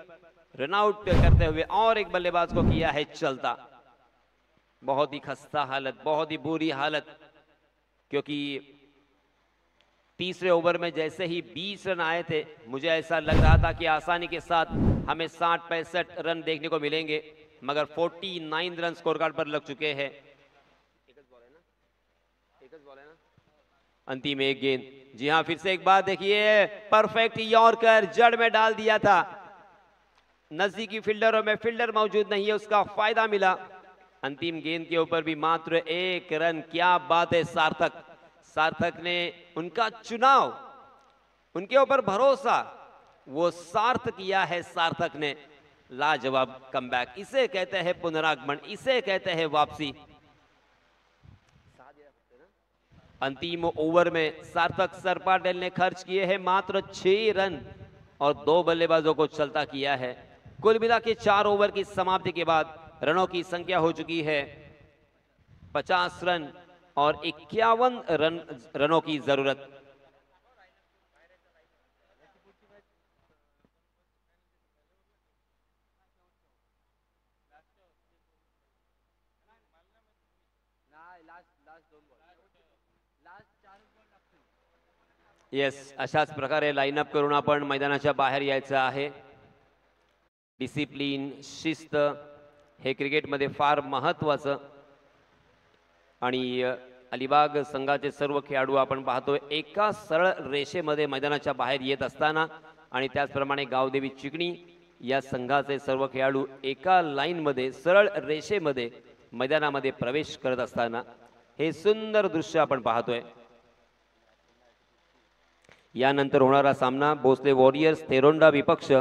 रन आउट करते हुए और एक बल्लेबाज को किया है चलता। बहुत ही खस्ता हालत, बहुत ही बुरी हालत, क्योंकि तीसरे ओवर में जैसे ही 20 रन आए थे, मुझे ऐसा लग रहा था कि आसानी के साथ हमें 60-65 रन देखने को मिलेंगे, मगर 49 रन स्कोर कार्ड पर लग चुके हैं। अंतिम एक गेंद, जी हां, फिर से एक बार देखिए, परफेक्ट यॉर्कर जड़ में डाल दिया था। नजदीकी फील्डरों में फील्डर मौजूद नहीं है, उसका फायदा मिला। अंतिम गेंद के ऊपर भी मात्र एक रन, क्या बात है। सार्थक ने उनका चुनाव, उनके ऊपर भरोसा, वो सार्थ किया है। सार्थक ने लाजवाब कमबैक, इसे कहते हैं पुनरागमन, इसे कहते हैं वापसी। अंतिम ओवर में सार्थक सरपाटेल ने खर्च किए हैं मात्र 6 रन और 2 बल्लेबाजों को चलता किया है। कुल मिला के 4 ओवर की समाप्ति के बाद रनों की संख्या हो चुकी है 50 रन और 51 रनों की जरूरत। येस, अशाच प्रकारे लाईनअप करून आपण मैदानाच्या बाहेर यायचं आहे। डिसिप्लिन, शिस्त हे क्रिकेटमध्ये फार महत्त्वाचं, आणि अलिबाग संघाचे सर्व खेळाडू आपण पाहतोय एका सरळ रेषेमध्ये मैदानाच्या बाहेर येत असताना, आणि त्याचप्रमाणे गावदेवी चिकणी या संघाचे सर्व खेळाडू एका लाईनमध्ये सरळ रेषेमध्ये मैदानामध्ये प्रवेश करत असताना हे सुंदर दृश्य आपण पाहतोय। यानंतर होणारा सामना भोसले वॉरियर्स तेरोंडा विपक्ष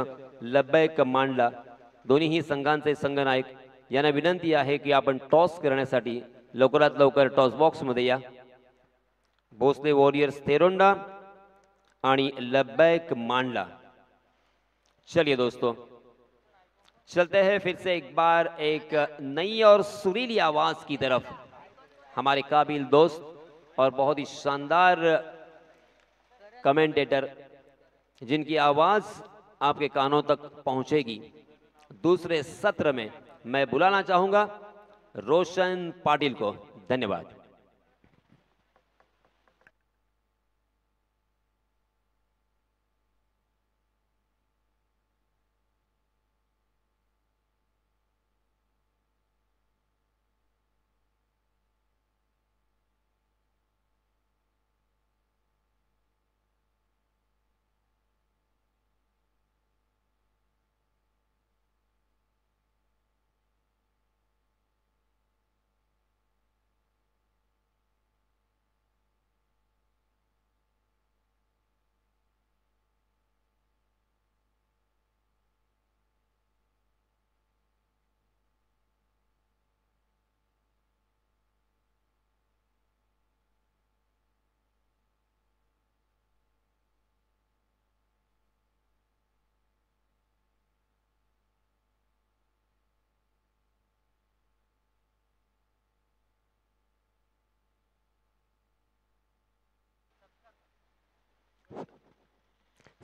लब्बैक मांडला। दोन्ही संघांचे संघनायक यांना विनंती आहे की आपण टॉस करण्यासाठी लवकरात लवकर टॉस बॉक्स मध्ये या। भोसले वॉरियर्स तेरोंडा आणि लब्बैक मांडला। चलिए दोस्तों, चलते हैं फिर से एक बार एक नई और सुरीली आवाज की तरफ। हमारे काबिल दोस्त और बहुत ही शानदार कमेंटेटर, जिनकी आवाज आपके कानों तक पहुंचेगी, दूसरे सत्र में मैं बुलाना चाहूंगा रोशन पाटिल को। धन्यवाद।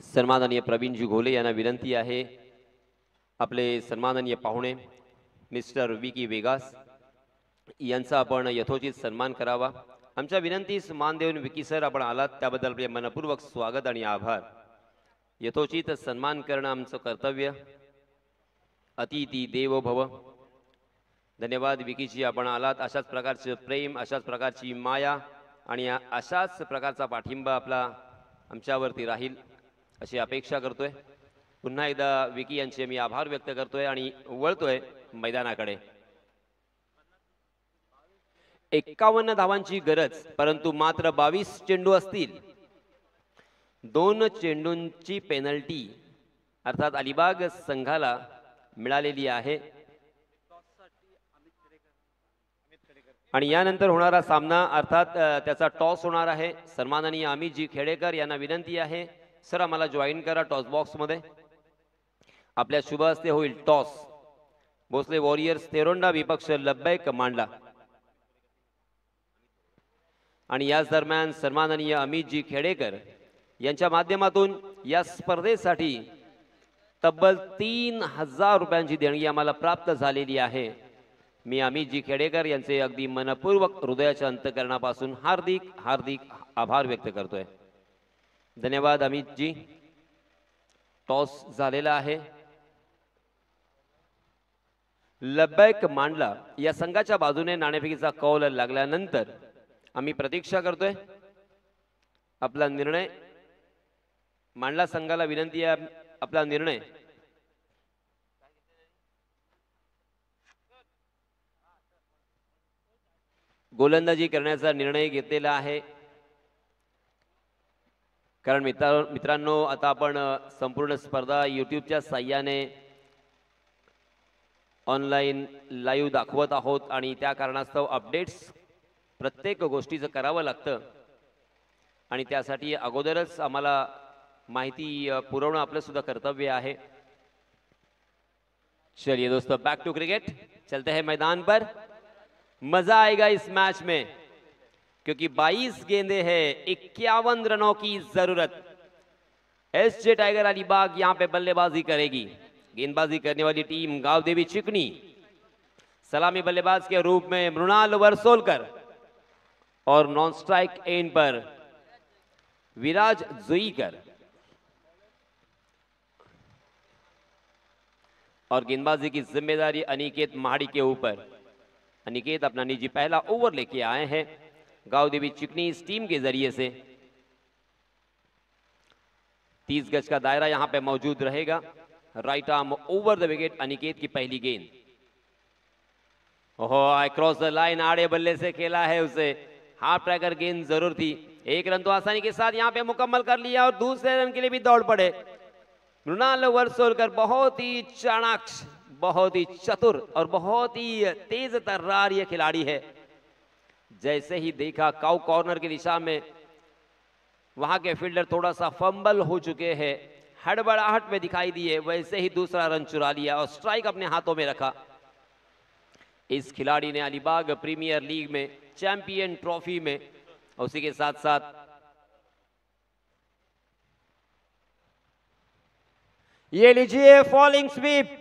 सन्माननीय प्रवीणजी घोले यांना विनंती आहे, आपले सन्माननीय पाहुणे मिस्टर विकी वेगास यांचा आपण यथोचित सन्मान करावा। आमच्या विनंतीस मान देऊन विकी सर आपण आलात त्याबद्दल आपले मनपूर्वक स्वागत आणि आभार। यथोचित सन्मान करणं आमचं कर्तव्य। अतिथी देवो भव। धन्यवाद विकीजी, आपण आलात। अशाच प्रकारचे प्रेम, अशाच प्रकारची माया आणि अशाच प्रकारचा पाठिंबा आपला आमच्यावरती राहील अशी अपेक्षा करतोय। पुन्हा एकदा विकी यांचे मी आभार व्यक्त करतोय आणि वळतोय मैदानाकडे। 51 धावांची गरज, परंतु मात्र 22 चेंडू असतील। 2 चेंडूंची पेनल्टी अर्थात अलिबाग संघाला मिळालेली आहे, आणि यानंतर होणारा सामना अर्थात त्याचा टॉस होणार आहे। सन्माननीय अमितजी खेडेकर यांना विनंती आहे, सर आम्हाला जॉईन करा टॉस बॉक्स मध्ये। आपल्या शुभ हस्ते होईल टॉस। भोसले वॉरियर्स तेरोंडा विपक्ष लब्बैक मांडला. आणि याच दरम्यान सन्माननीय अमितजी खेडेकर यांच्या माध्यमातून या स्पर्धेसाठी तब्बल 3000 रुपयांची देणगी आम्हाला प्राप्त झालेली आहे. मी अमितजी खेडेकर यांचे अगदी मनपूर्वक हृदयाच्या अंतःकरणापासून हार्दिक हार्दिक आभार व्यक्त करतोय. धन्यवाद अमितजी. टॉस झालेला आहे. लब्बैक मांडला या संघाच्या बाजूने नाणेफेकीचा कौल लागल्यानंतर आम्ही प्रतीक्षा करतोय आपला निर्णय. मांडला संघाला विनंती आहे आपला निर्णय. गोलंदाजी करण्याचा निर्णय घेतलेला आहे. कारण मित्रांनो आता आपण संपूर्ण स्पर्धा यूट्यूबच्या साहाय्याने ऑनलाईन लाईव्ह दाखवत आहोत आणि त्या कारणास्तव अपडेट्स प्रत्येक गोष्टीचं करावं लागतं आणि त्यासाठी अगोदरच आम्हाला माहिती पुरवणं आपलं सुद्धा कर्तव्य आहे. चलिए दोस्तों, बैक टू क्रिकेट. चलते हैं मैदान पर. मजा आएगा इस मैच में क्योंकि 22 गेंदे हैं, 51 रनों की जरूरत. एसजे टाइगर अलीबाग यहां पे बल्लेबाजी करेगी. गेंदबाजी करने वाली टीम गावदेवी चिकनी. सलामी बल्लेबाज के रूप में मृणाल वर्सोलकर और नॉन स्ट्राइक एंड पर विराज जुईकर. और गेंदबाजी की जिम्मेदारी अनिकेत महाड़ी के ऊपर. अनिकेत अपना निजी पहला ओवर लेके आए हैं गावदेवी चिकनी इस टीम के जरिए से. 30 गज का दायरा यहां पे मौजूद रहेगा. Right arm over the wicket. Aniket की पहली गेंद. ओहो, क्रॉस द लाइन. आड़े बल्ले से खेला है उसे. हाफ ट्रैकर गेंद जरूर थी. एक रन तो आसानी के साथ यहां पे मुकम्मल कर लिया और दूसरे रन के लिए भी दौड़ पड़े. मृणाल वर्सोलकर बहुत ही चाणाक्ष, बहुत ही चतुर और बहुत ही तेज तर्रार ये खिलाड़ी है. जैसे ही देखा काउ कॉर्नर की दिशा में वहां के फील्डर थोड़ा सा फंबल हो चुके हैं, हड़बड़ाहट में दिखाई दिए, वैसे ही दूसरा रन चुरा लिया और स्ट्राइक अपने हाथों में रखा. इस खिलाड़ी ने अलीबाग प्रीमियर लीग में, चैंपियन ट्रॉफी में, उसी के साथ साथ ये लीजिए फॉलिंग स्वीप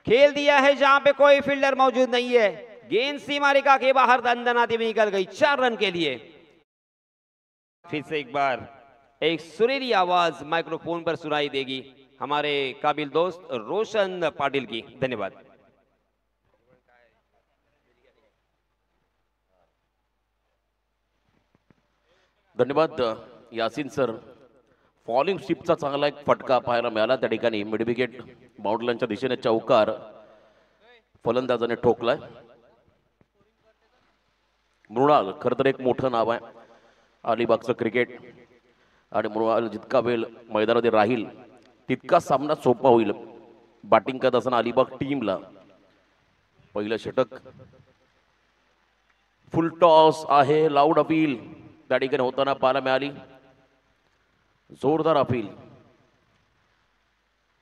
खेल दिया है जहां पे कोई फील्डर मौजूद नहीं है. गेंद सीमा रेखा के बाहर दंदनाती में निकल गई 4 रन के लिए. फिर से एक बार एक सुरीली आवाज माइक्रोफोन पर सुनाई देगी हमारे काबिल दोस्त रोशन पाटिल की. धन्यवाद. धन्यवाद यासीन सर. फॉलिंग स्वीपचा चांगला एक फटका पाहायला मिळाला. त्या ठिकाणी मिड विकेट बाउंड्रीच्या दिशेने चौकार फलंदाजाने ठोकलाय. मृणाल खरं तर एक मोठं नाव आहे अलिबागचं क्रिकेट आणि मृणाल जितका वेळ मैदानामध्ये राहील तितका सामना सोपा होईल. बॅटिंग करत असताना अलिबाग टीमला पहिलं षटक. फुल टॉस आहे. लाऊड अपील त्या ठिकाणी होताना पाहायला मिळाली. जोरदार अपील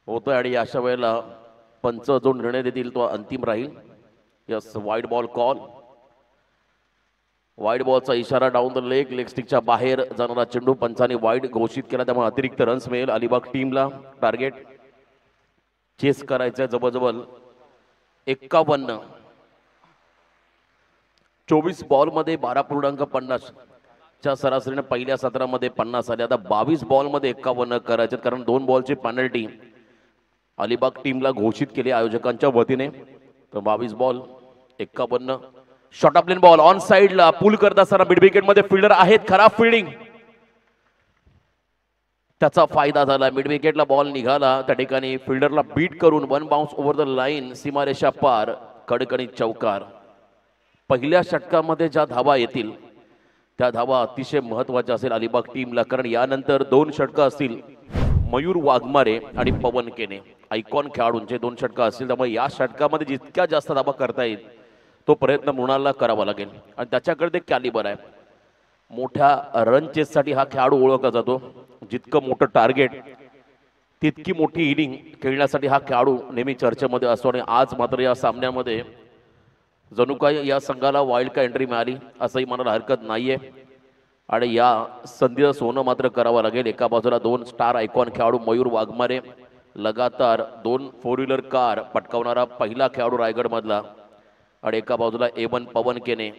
होतोय आणि अशा वेळेला पंच जो निर्णय देतील तो अंतिम राहील. Yes, wide ball call. Wide बॉलचा इशारा. डाऊन द लेग स्टिकच्या बाहेर जाणारा चेंडू पंचाने वाईड घोषित केला, त्यामुळे अतिरिक्त रन्स मिळेल अलिबाग टीमला. टार्गेट चेस करायचं जवळजवळ 51. 24 बॉलमध्ये 12.50 च्या सरासरीने पहिल्या सत्रामध्ये 50 आले. आता 22 बॉलमध्ये 51 करायचे, कारण 2 बॉलची पेनल्टी अलिबाग टीमला घोषित केली आयोजकांच्या वतीने. तर 22 ball 51. Short of lane ball on साइडला पुल करत असताना मिड विकेट मध्ये फील्डर आहेत. खराब फिल्डिंग, त्याचा फायदा झाला. मिड विकेटला बॉल निघाला, त्या ठिकाणी फिल्डरला बीट करून 1 बाउन्स ओव्हर द लाईन, सीमारेषा पार, कडकडीत चौकार. पहिल्या षटकामध्ये ज्या धावा येतील त्या धावा अतिशय महत्वाच्या असेल अलिबाग टीमला, कारण यानंतर 2 षटकं असतील. मयूर वाघमारे आणि पवन केने आयकॉन खेळाडूंचे 2 षटकं असतील, त्यामुळे या षटकामध्ये जितक्या जास्त धावा करता येईल तो प्रयत्न मृणालला करावा लागेल. आणि त्याच्याकडे ते कॅलिबर आहे. मोठ्या रन चेससाठी हा खेळाडू ओळखला जातो. जितकं मोठं टार्गेट तितकी मोठी इनिंग खेळण्यासाठी हा खेळाडू नेहमी चर्चेमध्ये असतो आणि आज मात्र या सामन्यामध्ये जणू काय या संघाला वाईल्ड कार्ड एंट्री मिळाली असंही म्हणायला हरकत नाहीये आणि या संधीचं सोनं मात्र करावं लागेल. एका बाजूला 2 स्टार आयकॉन खेळाडू मयूर वाघमारे, लगातार 2 4 व्हीलर कार पटकावणारा पहिला खेळाडू रायगडमधला, आणि एका बाजूला A1 पवन केने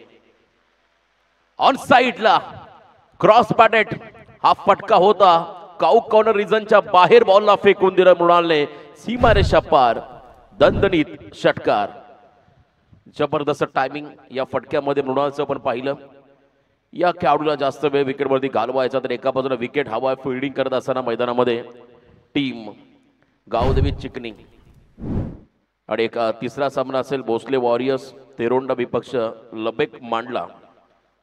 ऑन साईडला क्रॉस बॅटेड. हा फटका होता काऊ कॉर्नर रिजनच्या बाहेर, बॉलला फेकून दिलं मृणालने सीमारेषा पार. दणदणीत षटकार, जबरदस्त टायमिंग या फटक्यामध्ये मृणालचं पण पाहिलं. या खेळाडूला जास्त वेळ विकेटवरती घालवायचा, तर एका बाजूला विकेट हवा फिल्डिंग करत असताना मैदानामध्ये टीम गावदेवी चिकनी, आणि एक तिसरा सामना असेल भोसले वॉरियर्स तेरोंडा विपक्ष लबेक मांडला.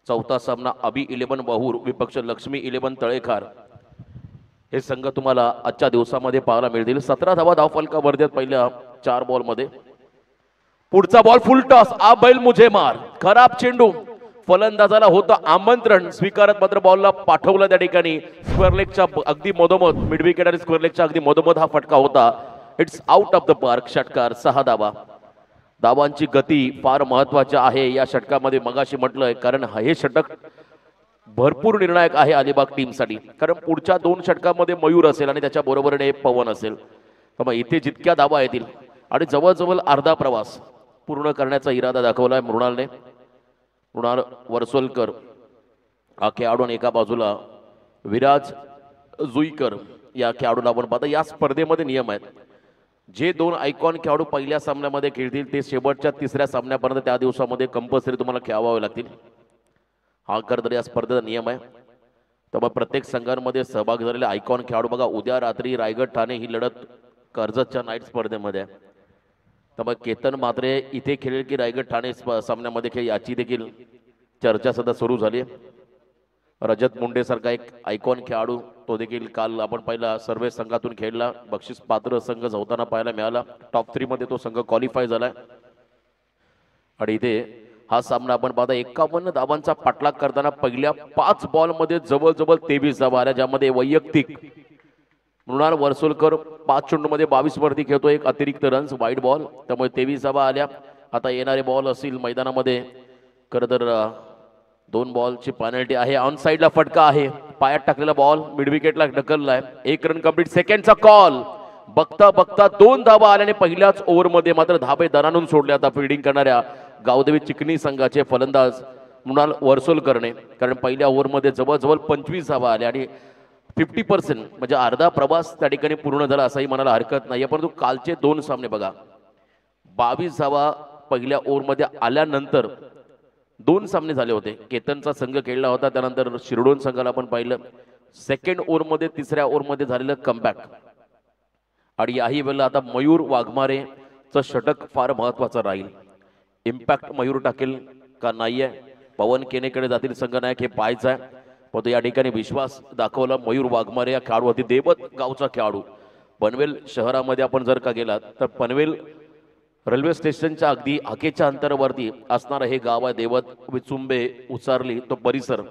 चौथा सामना अबी 11 बहूर विपक्ष लक्ष्मी 11 तळेखार. हे संघ तुम्हाला आजच्या दिवसामध्ये पाहायला मिळतील. 17 धावा धावफलका वर्ध्यात पहिल्या 4 बॉलमध्ये. पुढचा बॉल फुल टॉस, आ बैल मुझे मार, खराब चेंडू. फलंदाजाला होतं आमंत्रण, स्वीकारत मात्र बॉलला पाठवलं त्या ठिकाणी स्क्वेअर लेगच्या अगदी मधोमध, मिड विकेट आणि स्क्वेअर लेगच्या अगदी मधोमध हा फटका होता. It's out of the park. षटकार 6 धावा. धावांची गती फार महत्वाची आहे या षटकामध्ये, मगाशी म्हटलंय, कारण हे षटक भरपूर निर्णायक आहे अलिबाग टीमसाठी. कारण पुढच्या 2 षटकामध्ये मयूर असेल आणि त्याच्या बरोबरीने पवन असेल, त्यामुळे इथे जितक्या धावा येतील आणि जवळजवळ अर्धा प्रवास पूर्ण करण्याचा इरादा दाखवलाय मृणालने. मृणाल वर्सोलकर हा खेळाडू आणि एका बाजूला विराज जुईकर या खेळाडूला आपण पाहता. या स्पर्धेमध्ये नियम आहेत, जे 2 आयकॉन खेळाडू पहिल्या सामन्यामध्ये खेळतील ते शेवटच्या 3ऱ्या सामन्यापर्यंत त्या दिवसामध्ये कंपल्सरी तुम्हाला खेळावे लागतील. हा तर या स्पर्धेचा नियम आहे. त्यामुळे प्रत्येक संघांमध्ये सहभाग झालेले आयकॉन खेळाडू बघा, उद्या रात्री रायगड ठाणे ही लढत कर्जतच्या नाईट स्पर्धेमध्ये आहे. त्यामुळे केतन मात्रे इथे खेळेल की रायगड ठाणे सामन्यामध्ये खेळ याची देखील चर्चा सध्या सुरू झाली आहे. रजत मुंडे सारखा एक आयकॉन खेळाडू, तो देखील काल आपण पाहिला सर्व संघातून खेळला, बक्षीस पात्र संघ झवताना पाहायला मिळाला. टॉप 3 मध्ये तो संघ क्वालिफाय झालाय. आणि इथे हा सामना आपण पाहता 51 धावांचा पाठलाग करताना पहिल्या 5 बॉलमध्ये जवळजवळ 23 धावा आल्या, ज्यामध्ये वैयक्तिक मृणाल वर्सोलकर 5 चेंडूमध्ये 22 वरती खेळतो, एक अतिरिक्त रन्स वाईड बॉल, त्यामुळे 23 धावा आल्या. आता येणारे बॉल असतील मैदानामध्ये, खरं तर 2 बॉलची पेनल्टी आहे. ऑन साईडला फटका आहे, पायात टाकलेला बॉल मिड विकेटला ढकललाय. 1 रन कंप्लीट. सेकंडचा कॉल. बघता बघता 2 धावा आल्याने पहिल्याच ओव्हरमध्ये मात्र धाबे दरानून सोडले आता फिल्डिंग करणाऱ्या गावदेवी चिकनी संघाचे फलंदाज मृणाल वर्सोलकरने. कारण पहिल्या ओव्हरमध्ये जवळजवळ 25 धावा आल्या आणि 50% म्हणजे अर्धा प्रवास त्या ठिकाणी पूर्ण झाला असंही म्हणायला हरकत नाही. परंतु कालचे 2 सामने बघा, 22 धावा पहिल्या ओव्हरमध्ये आल्यानंतर 2 सामने झाले होते. केतनचा संघ खेळला होता, त्यानंतर शिरडोन संघाला आपण पाहिलं. सेकंड ओव्हरमध्ये 3ऱ्या ओव्हरमध्ये झालेलं कमबॅक. आणि याही वेळेला आता मयूर वाघमारेचं षटक फार महत्वाचं राहील. इम्पॅक्ट मयूर टाकेल का नाहीये, पवन केनेकडे जातील संघनायक हे पाहायचं आहे. परंतु या ठिकाणी विश्वास दाखवला मयूर वाघमारे या खेळाडूवरती. देवत गावचा खेळाडू, पनवेल शहरामध्ये आपण जर का गेलात तर पनवेल रेल्वे स्टेशनच्या अगदी हाकेच्या अंतरावरती असणारं हे गाव आहे देवत. विचुंबे, उचारली तो परिसर,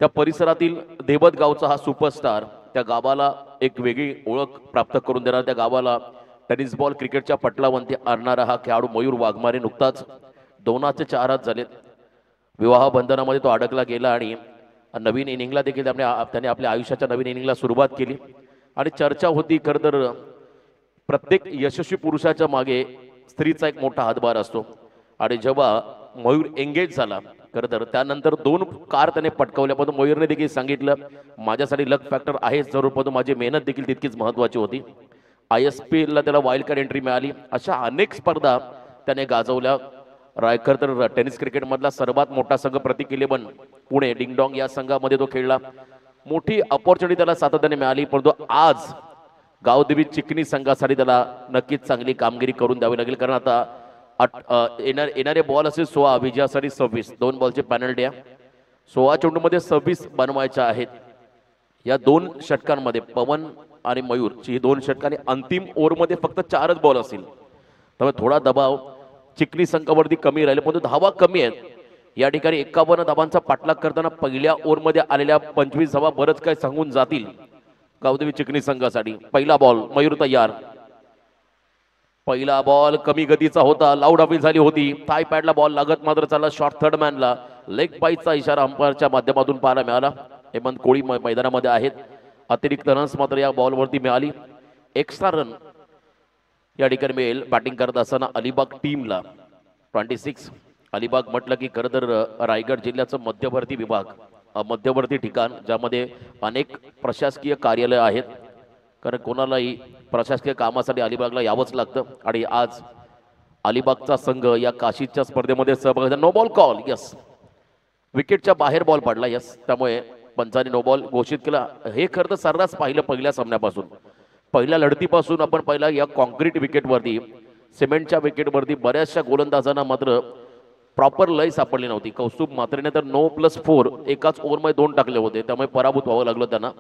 त्या परिसरातील देवत गावचा हा सुपरस्टार त्या गावाला एक वेगळी ओळख प्राप्त करून देणार, त्या गावाला टेनिस बॉल क्रिकेटच्या पटलावरती आणणारा हा खेळाडू मयूर वाघमारे. नुकताच 2चे 4 झालेत. विवाह बंधनामध्ये तो अडकला गेला आणि नवीन इनिंगला देखील त्याने आपल्या आयुष्याच्या नवीन इनिंगला सुरुवात केली. आणि चर्चा होती, खरं तर प्रत्येक यशस्वी पुरुषाच्या मागे स्त्रीचा एक मोठा हातभार असतो. आणि जेव्हा मयूर एंगेज झाला, खरं तर त्यानंतर 2 कार त्याने पटकावल्या. पण मयूरने देखील सांगितलं, माझ्यासाठी लक फॅक्टर आहे जरूर, पण माझी मेहनत देखील तितकीच महत्वाची होती. ISPLला त्याला वाईल्ड कार्ड एंट्री मिळाली. अशा अनेक स्पर्धा त्याने गाजवल्या. रायकर तर टेनिस क्रिकेटमधला सर्वात मोठा संघ प्रतीक 11 पुणे डिंगडॉंग या संघामध्ये तो खेळला. मोठी अपॉर्च्युनिटी त्याला सातत्याने मिळाली. परंतु आज गावदेवी चिकनी संघासाठी त्याला नक्कीच चांगली कामगिरी करून द्यावी लागेल. कारण आता येणारे बॉल असेल 16, विजयासाठी 26, 2 बॉलची पेनल्टी आहे. 16 चेंडूमध्ये 26 बनवायच्या आहेत. या 2 षटकांमध्ये पवन आणि मयूरची ही 2 षटकांनी अंतिम ओव्हरमध्ये फक्त 4च बॉल असतील, त्यामुळे थोडा दबाव चिकनी संघावरती कमी राहिले. परंतु धावा कमी आहेत. या ठिकाणी 51 धावांचा पाठलाग करताना पहिल्या ओव्हरमध्ये आलेल्या 25 धावा बरंच काय सांगून जातील. गावदेवी चिकनी संघासाठी पहिला बॉल मयूर तयार. पहिला बॉल कमी गतीचा होता, लाऊड अपील झाली होती. थाय पॅडला बॉल लागत मात्र चालला शॉर्ट थर्ड मॅनला. लेग बाईचा इशारा अंपायरच्या माध्यमातून पाहायला मिळाला. हेमंत कोळी मैदानामध्ये आहेत. अतिरिक्त रन्स मात्र या बॉलवरती मिळाली. एक्स्ट्रा रन या ठिकाणी मिळेल बॅटिंग करत असताना अलिबाग टीमला. 26. अलिबाग म्हटलं की खरं तर रायगड जिल्ह्याचं मध्यवर्ती विभाग, मध्यवर्ती ठिकाण ज्यामध्ये अनेक प्रशासकीय कार्यालय आहेत. कारण कोणालाही प्रशासकीय कामासाठी अलिबागला यावंच लागतं. आणि आज अलिबागचा संघ या काशीच्या स्पर्धेमध्ये सहभागी. No ball call. यस, विकेटच्या बाहेर बॉल पडला. यस, त्यामुळे पंचांनी नो बॉल घोषित केला. हे खरं तर सर्रास पाहिलं पहिल्या सामन्यापासून, पहिल्या लढतीपासून आपण पहिला या कॉन्क्रीट विकेटवरती, सिमेंटच्या विकेटवरती बऱ्याचशा गोलंदाजांना मात्र प्रॉपर लय सापडली नव्हती. कौस्तुभ मात्रेने तर 9+4 एकाच ओव्हरमध्ये 2 टाकले होते, त्यामुळे पराभूत व्हावं लागलं त्यांना.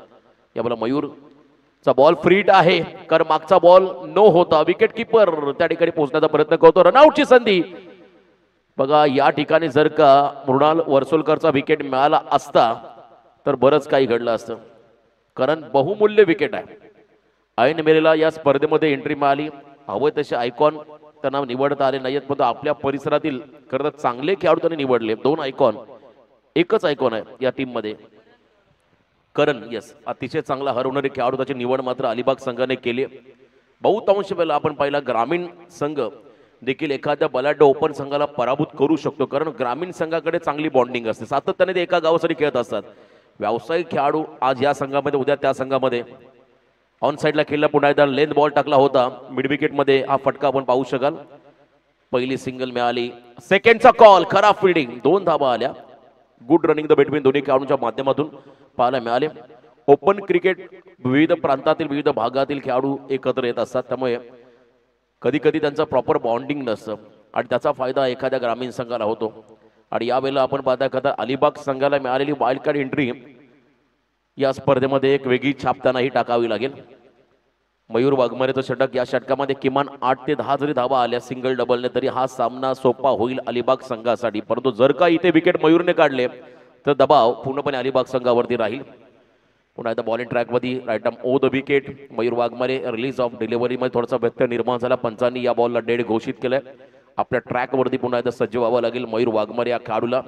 यावेळेला मयूरचा बॉल फ्रीट आहे, कारण मागचा बॉल नो होता. विकेट किपर त्या ठिकाणी पोहोचण्याचा प्रयत्न करतो. रनआउटची संधी बघा. या ठिकाणी जर का मृणाल वर्सोलकरचा विकेट मिळाला असता तर बरंच काही घडलं असतं, कारण बहुमूल्य विकेट आहे. ऐन मेरेला या स्पर्धेमध्ये एंट्री मिळाली. हवे तसे आयकॉन त्यांना निवडता आले नाहीत, पण आपल्या परिसरातील खरं तर चांगले खेळाडू त्यांनी निवडले. 2 आयकॉन, एकच आयकॉन आहे या टीम मध्ये. करण, यस, अतिशय चांगला हरवणारे खेळाडू त्याची निवड मात्र अलिबाग संघाने केली. बहुतांश वेळेला आपण पाहिला ग्रामीण संघ देखील एखाद्या बलाढ्य ओपन संघाला पराभूत करू शकतो, कारण ग्रामीण संघाकडे चांगली बॉन्डिंग असते. सातत्याने ते एका गावासाठी खेळत असतात. व्यावसायिक खेळाडू आज या संघामध्ये, उद्या त्या संघामध्ये. ऑन साईडला खेळला, पुन्हा एकदा लेंथ बॉल टाकला होता मिड विकेट मध्ये. हा फटका आपण पाहू शकाल. पहिली सिंगल मिळाली. सेकंडचा कॉल, खराब फिल्डिंग. 2 धाबा आल्या. गुड रनिंग द बिटवीन दोन्ही खेळाडूंच्या माध्यमातून पाहायला मिळाले. ओपन क्रिकेट विविध प्रांतातील, विविध भागातील खेळाडू एकत्र येत असतात, त्यामुळे कधी कधी त्यांचं प्रॉपर बॉन्डिंग नसतं आणि त्याचा फायदा एखाद्या ग्रामीण संघाला होतो. आणि यावेळेला आपण पाहता करता अलिबाग संघाला मिळालेली वाईल्ड कार्ड एंट्री या स्पर्धेमध्ये एक वेगळी छाप त्यांनाही टाकावी लागेल. मयूर वाघमारेचं षटक, या षटकामध्ये किमान 8 ते 10 जरी धावा आल्या सिंगल डबलने तरी हा सामना सोपा होईल अलिबाग संघासाठी. परंतु जर का इथे विकेट मयूरने काढले तर दबाव पूर्णपणे अलिबाग संघावरती राहील. पुन्हा एकदा बॉलिंग ट्रॅकवरती right arm over the wicket. Mayur Waghmare release of डिलिव्हरीमध्ये थोडासा व्यत्यय निर्माण झाला. पंचांनी या बॉलला डेड घोषित केलंय. आपल्या ट्रॅकवरती पुन्हा एकदा सज्ज व्हावं लागेल मयूर वाघमारे या खेळाडूला.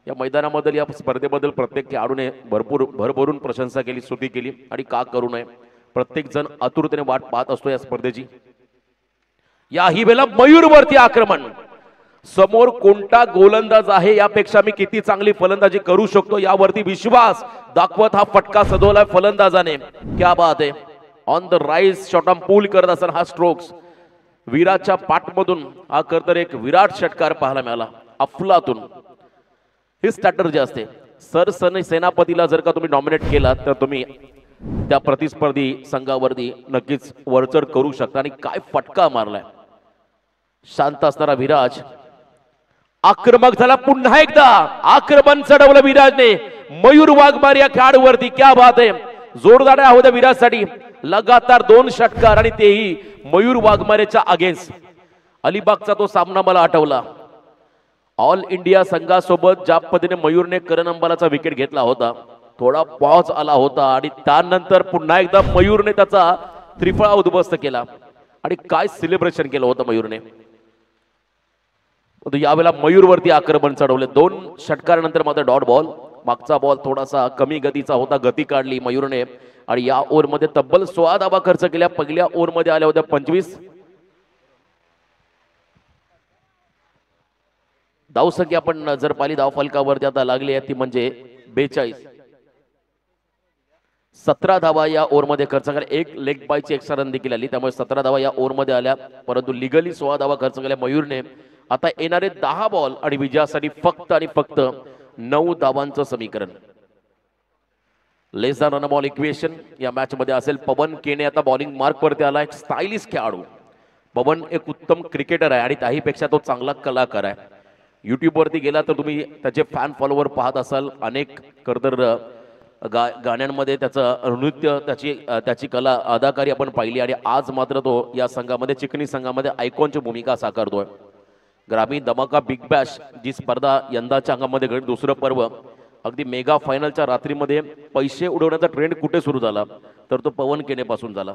या मैदानाबद्दल, या स्पर्धेबद्दल प्रत्येक खेळाडूने भरभरून प्रशंसा केली, स्तुती केली. आणि का करू नये, प्रत्येक जण आतुरतेने वाट पाहत असतो या स्पर्धेची. याही वेळेला मयूरवरती आक्रमण. समोर कोणता गोलंदाज आहे यापेक्षा मी किती चांगली फलंदाजी करू शकतो यावरती विश्वास दाखवत हा फटका सजवलाय फलंदाजाने. क्या बात आहे. On the rise shot on pool करत असताना हा स्ट्रोक्स विराटच्या पाठमधून हा करतर एक विराट षटकार पाहायला मिळाला. अफलातून ही स्ट्रॅटर्जी असते. सेनापतीला जर का तुम्ही नॉमिनेट केला तर तुम्ही त्या प्रतिस्पर्धी संघावरती नक्कीच वरचढ करू शकता. आणि काय फटका मारलाय. शांत असणारा विराज आक्रमक झाला. पुन्हा एकदा आक्रमण चढवलं विराजने मयूर वाघमारे या खेळाडूवरती. क्या बात आहे. जोरदार आहे होत्या विराजसाठी. लगातार 2 षटकार आणि तेही मयूर वाघमारेच्या अगेन्स्ट. अलिबागचा तो सामना मला आठवला. ऑल इंडिया संघासोबत ज्या पद्धतीने मयूरने करण अंबालाचा विकेट घेतला होता, थोडा पॉज आला होता आणि त्यानंतर पुन्हा एकदा मयूरने त्याचा त्रिफळा उद्ध्वस्त केला. आणि काय सेलिब्रेशन केलं होतं मयूरने. यावेळेला मयूरवरती आक्रमण चढवले. 2 षटकारानंतर मात्र डॉट बॉल. मागचा बॉल थोडासा कमी गतीचा होता, गती काढली मयूरने. आणि या ओव्हरमध्ये तब्बल 16 धावा खर्च केल्या. पहिल्या ओव्हरमध्ये आल्या होत्या 25. धावसंख्या आपण जर पाहिली धाव फलकावरती आता लागली आहे ती म्हणजे 42. 17 धावा या ओव्हरमध्ये खर्च केल्या. एक लेग बायची एक्स्ट्रा रन देखील आली, त्यामुळे 17 धावा या ओव्हरमध्ये आल्या. परंतु लिगली 16 धावा खर्च केल्या मयूरने. आता येणारे 10 बॉल आणि विजयासाठी फक्त आणि फक्त 9 धावांचं समीकरण. Less than run ball equation या मॅच मध्ये असेल. पवन केने आता बॉलिंग मार्क वरती आला. एक स्टायलिश खेळाडू. पवन एक उत्तम क्रिकेटर आहे आणि त्याहीपेक्षा तो चांगला कलाकार आहे. युट्यूब वरती गेला तर तुम्ही त्याचे फॅन फॉलोवर पाहत असाल. अनेक करतर गाण्यांमध्ये त्याचं नृत्य, त्याची कला, अदाकारी आपण पाहिली. आणि आज मात्र तो या संघामध्ये, चिकनी संघामध्ये आयकॉनची भूमिका साकारतोय. ग्रामीण धमाका बिग बॅश जी स्पर्धा यंदाच्या अंगामध्ये घडली, दुसरं पर्व, अगदी मेगा फायनलच्या रात्रीमध्ये पैसे उडवण्याचा ट्रेंड कुठे सुरू झाला तर तो पवन केनेपासून झाला.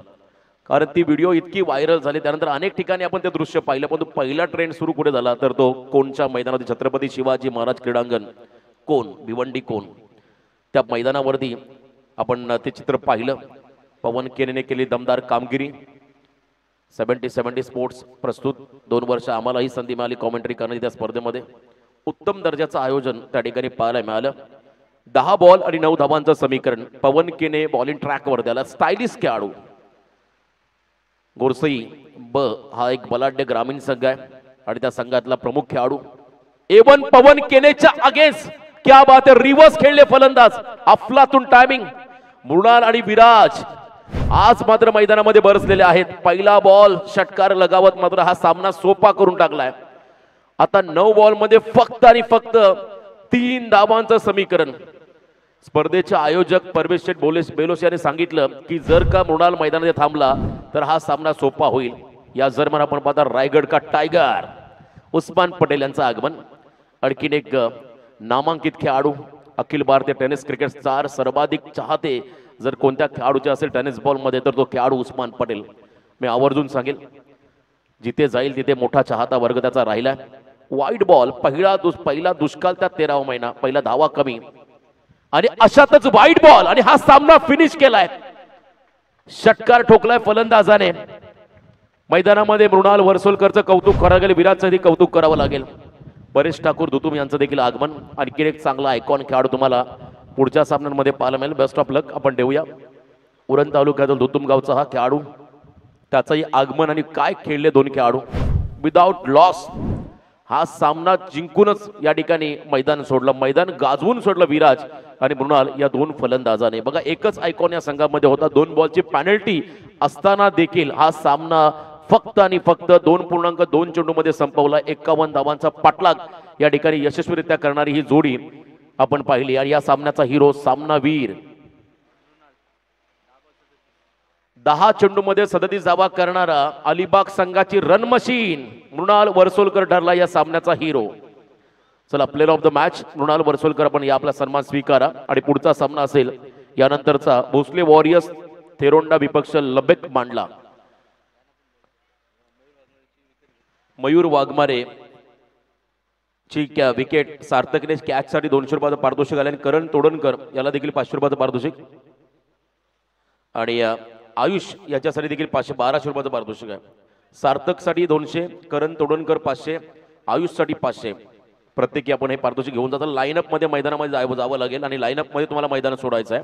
कारण ती व्हिडिओ इतकी व्हायरल झाली, त्यानंतर अनेक ठिकाणी आपण ते दृश्य पाहिलं, पण पहिला ट्रेंड सुरू कुठे झाला तर तो कोणच्या मैदानात, छत्रपती शिवाजी महाराज क्रीडांगण कोण, भिवंडी कोण, त्या मैदानावरती आपण ते चित्र पाहिलं. पवन केनेने केली दमदार कामगिरी. 70-70 स्पोर्ट्स प्रस्तुत. 2 वर्ष आम्हालाही संधी मिळाली कॉमेंट्री करण्याची त्या स्पर्धेमध्ये. उत्तम दर्जाचं आयोजन त्या ठिकाणी पाहायला मिळालं. 10 बॉल आणि 9 धावांचं समीकरण. पवन केने बॉलिंग ट्रॅकवर त्याला स्टायलिश खेळाडू. गोरसई ब हा एक बलाढ्य ग्रामीण संघ आहे आणि त्या संघातला प्रमुख खेळाडू एवन पवन केनेच्या अगेन्स्ट क्या बात है, रिव्हर्स खेळले फलंदाज, अफलातून टायमिंग. मृणाल आणि विराज आज मात्र मैदानामध्ये बरसलेले आहेत. पहिला बॉल षटकार लगावत मात्र हा सामना सोपा करून टाकलाय. आता 9 बॉल मध्ये फक्त आणि फक्त 3 धावांचं समीकरण. स्पर्धेचे आयोजक परवेश शेठ बेलोस यांनी सांगितलं की जर का मृणाल मैदानात थांबला तर हा सामना सोपा होईल. या जर्मन आपण पाहता रायगड का टायगर उस्मान पटेल यांचं आगमन. आणखीन एक नामांकित खेळाडू, Akhil Bharatiya tennis cricket star, सर्वाधिक चाहते जर कोणत्या खेळाडूचे असेल टेनिस बॉल मध्ये तर तो खेळाडू उस्मान पटेल. मी आवर्जून सांगेल जिथे जाईल तिथे मोठा चाहता वर्ग त्याचा राहिला. वाईट बॉल, पहिला दुष्काळ त्या 13वा महिना, पहिला धावा कमी आणि अशातच वाईट बॉल आणि हा सामना फिनिश केलाय. षटकार ठोकलाय फलंदाजाने. मैदानामध्ये मृणाल वर्सोलकरचं कौतुक करावं लागेल, विराटचं कौतुक करावं लागेल. परेश ठाकूर दुतुम यांचं देखील आगमन. आणखी एक चांगला आयकॉन खेळाडू तुम्हाला पुढच्या सामन्यांमध्ये पाहायला मिळेल. बेस्ट ऑफ लक आपण देऊया. उरण तालुक्यातील दुतुम गावचा हा खेळाडू, त्याचंही आगमन आणि काय खेळले दोन खेळाडू. विदाउट लॉस हा सामना जिंकूनच या ठिकाणी मैदान सोडलं, मैदान गाजवून सोडलं विराज आणि मृणाल या 2 फलंदाजाने. बघा एकच आयकॉन या संघामध्ये होता. 2 बॉलची पॅनल्टी असताना देखील हा सामना फक्त आणि फक्त 2.2 चेंडूमध्ये संपवला. 51 धावांचा पाठलाग या ठिकाणी यशस्वीरित्या करणारी ही जोडी आपण पाहिली. आणि या सामन्याचा हिरो, सामनावीर, 10 चेंडूमध्ये 37 धावा करणारा अलिबाग संघाची रन मशीन मृणाल वर्सोलकर ठरला या सामन्याचा हिरो. चला player of the match Mrunal Varsolkar, आपण या आपला सन्मान स्वीकारा. आणि पुढचा सामना असेल यानंतरचा भोसले वॉरियर्स थेरोंडा विपक्ष लबेक मांडला. मयूर वाघमारे ची विकेट सार्थकने कॅच साठी 200 रुपयाचं पारितोषिक आले आणि करण तोडणकर याला देखील 500 रुपयाचं पारितोषिक आणि आयुष याच्यासाठी देखील 1200 रुपयाचं पारितोषिक आहे. सार्थक साठी 200, करण तोडणकर 500, आयुष साठी 500. प्रत्येकी आपण हे पारितोषिक घेऊन जातो. लाईनअप मध्ये मैदानामध्ये जावं लागेल आणि लाईनअप मध्ये तुम्हाला मैदान सोडायचं आहे.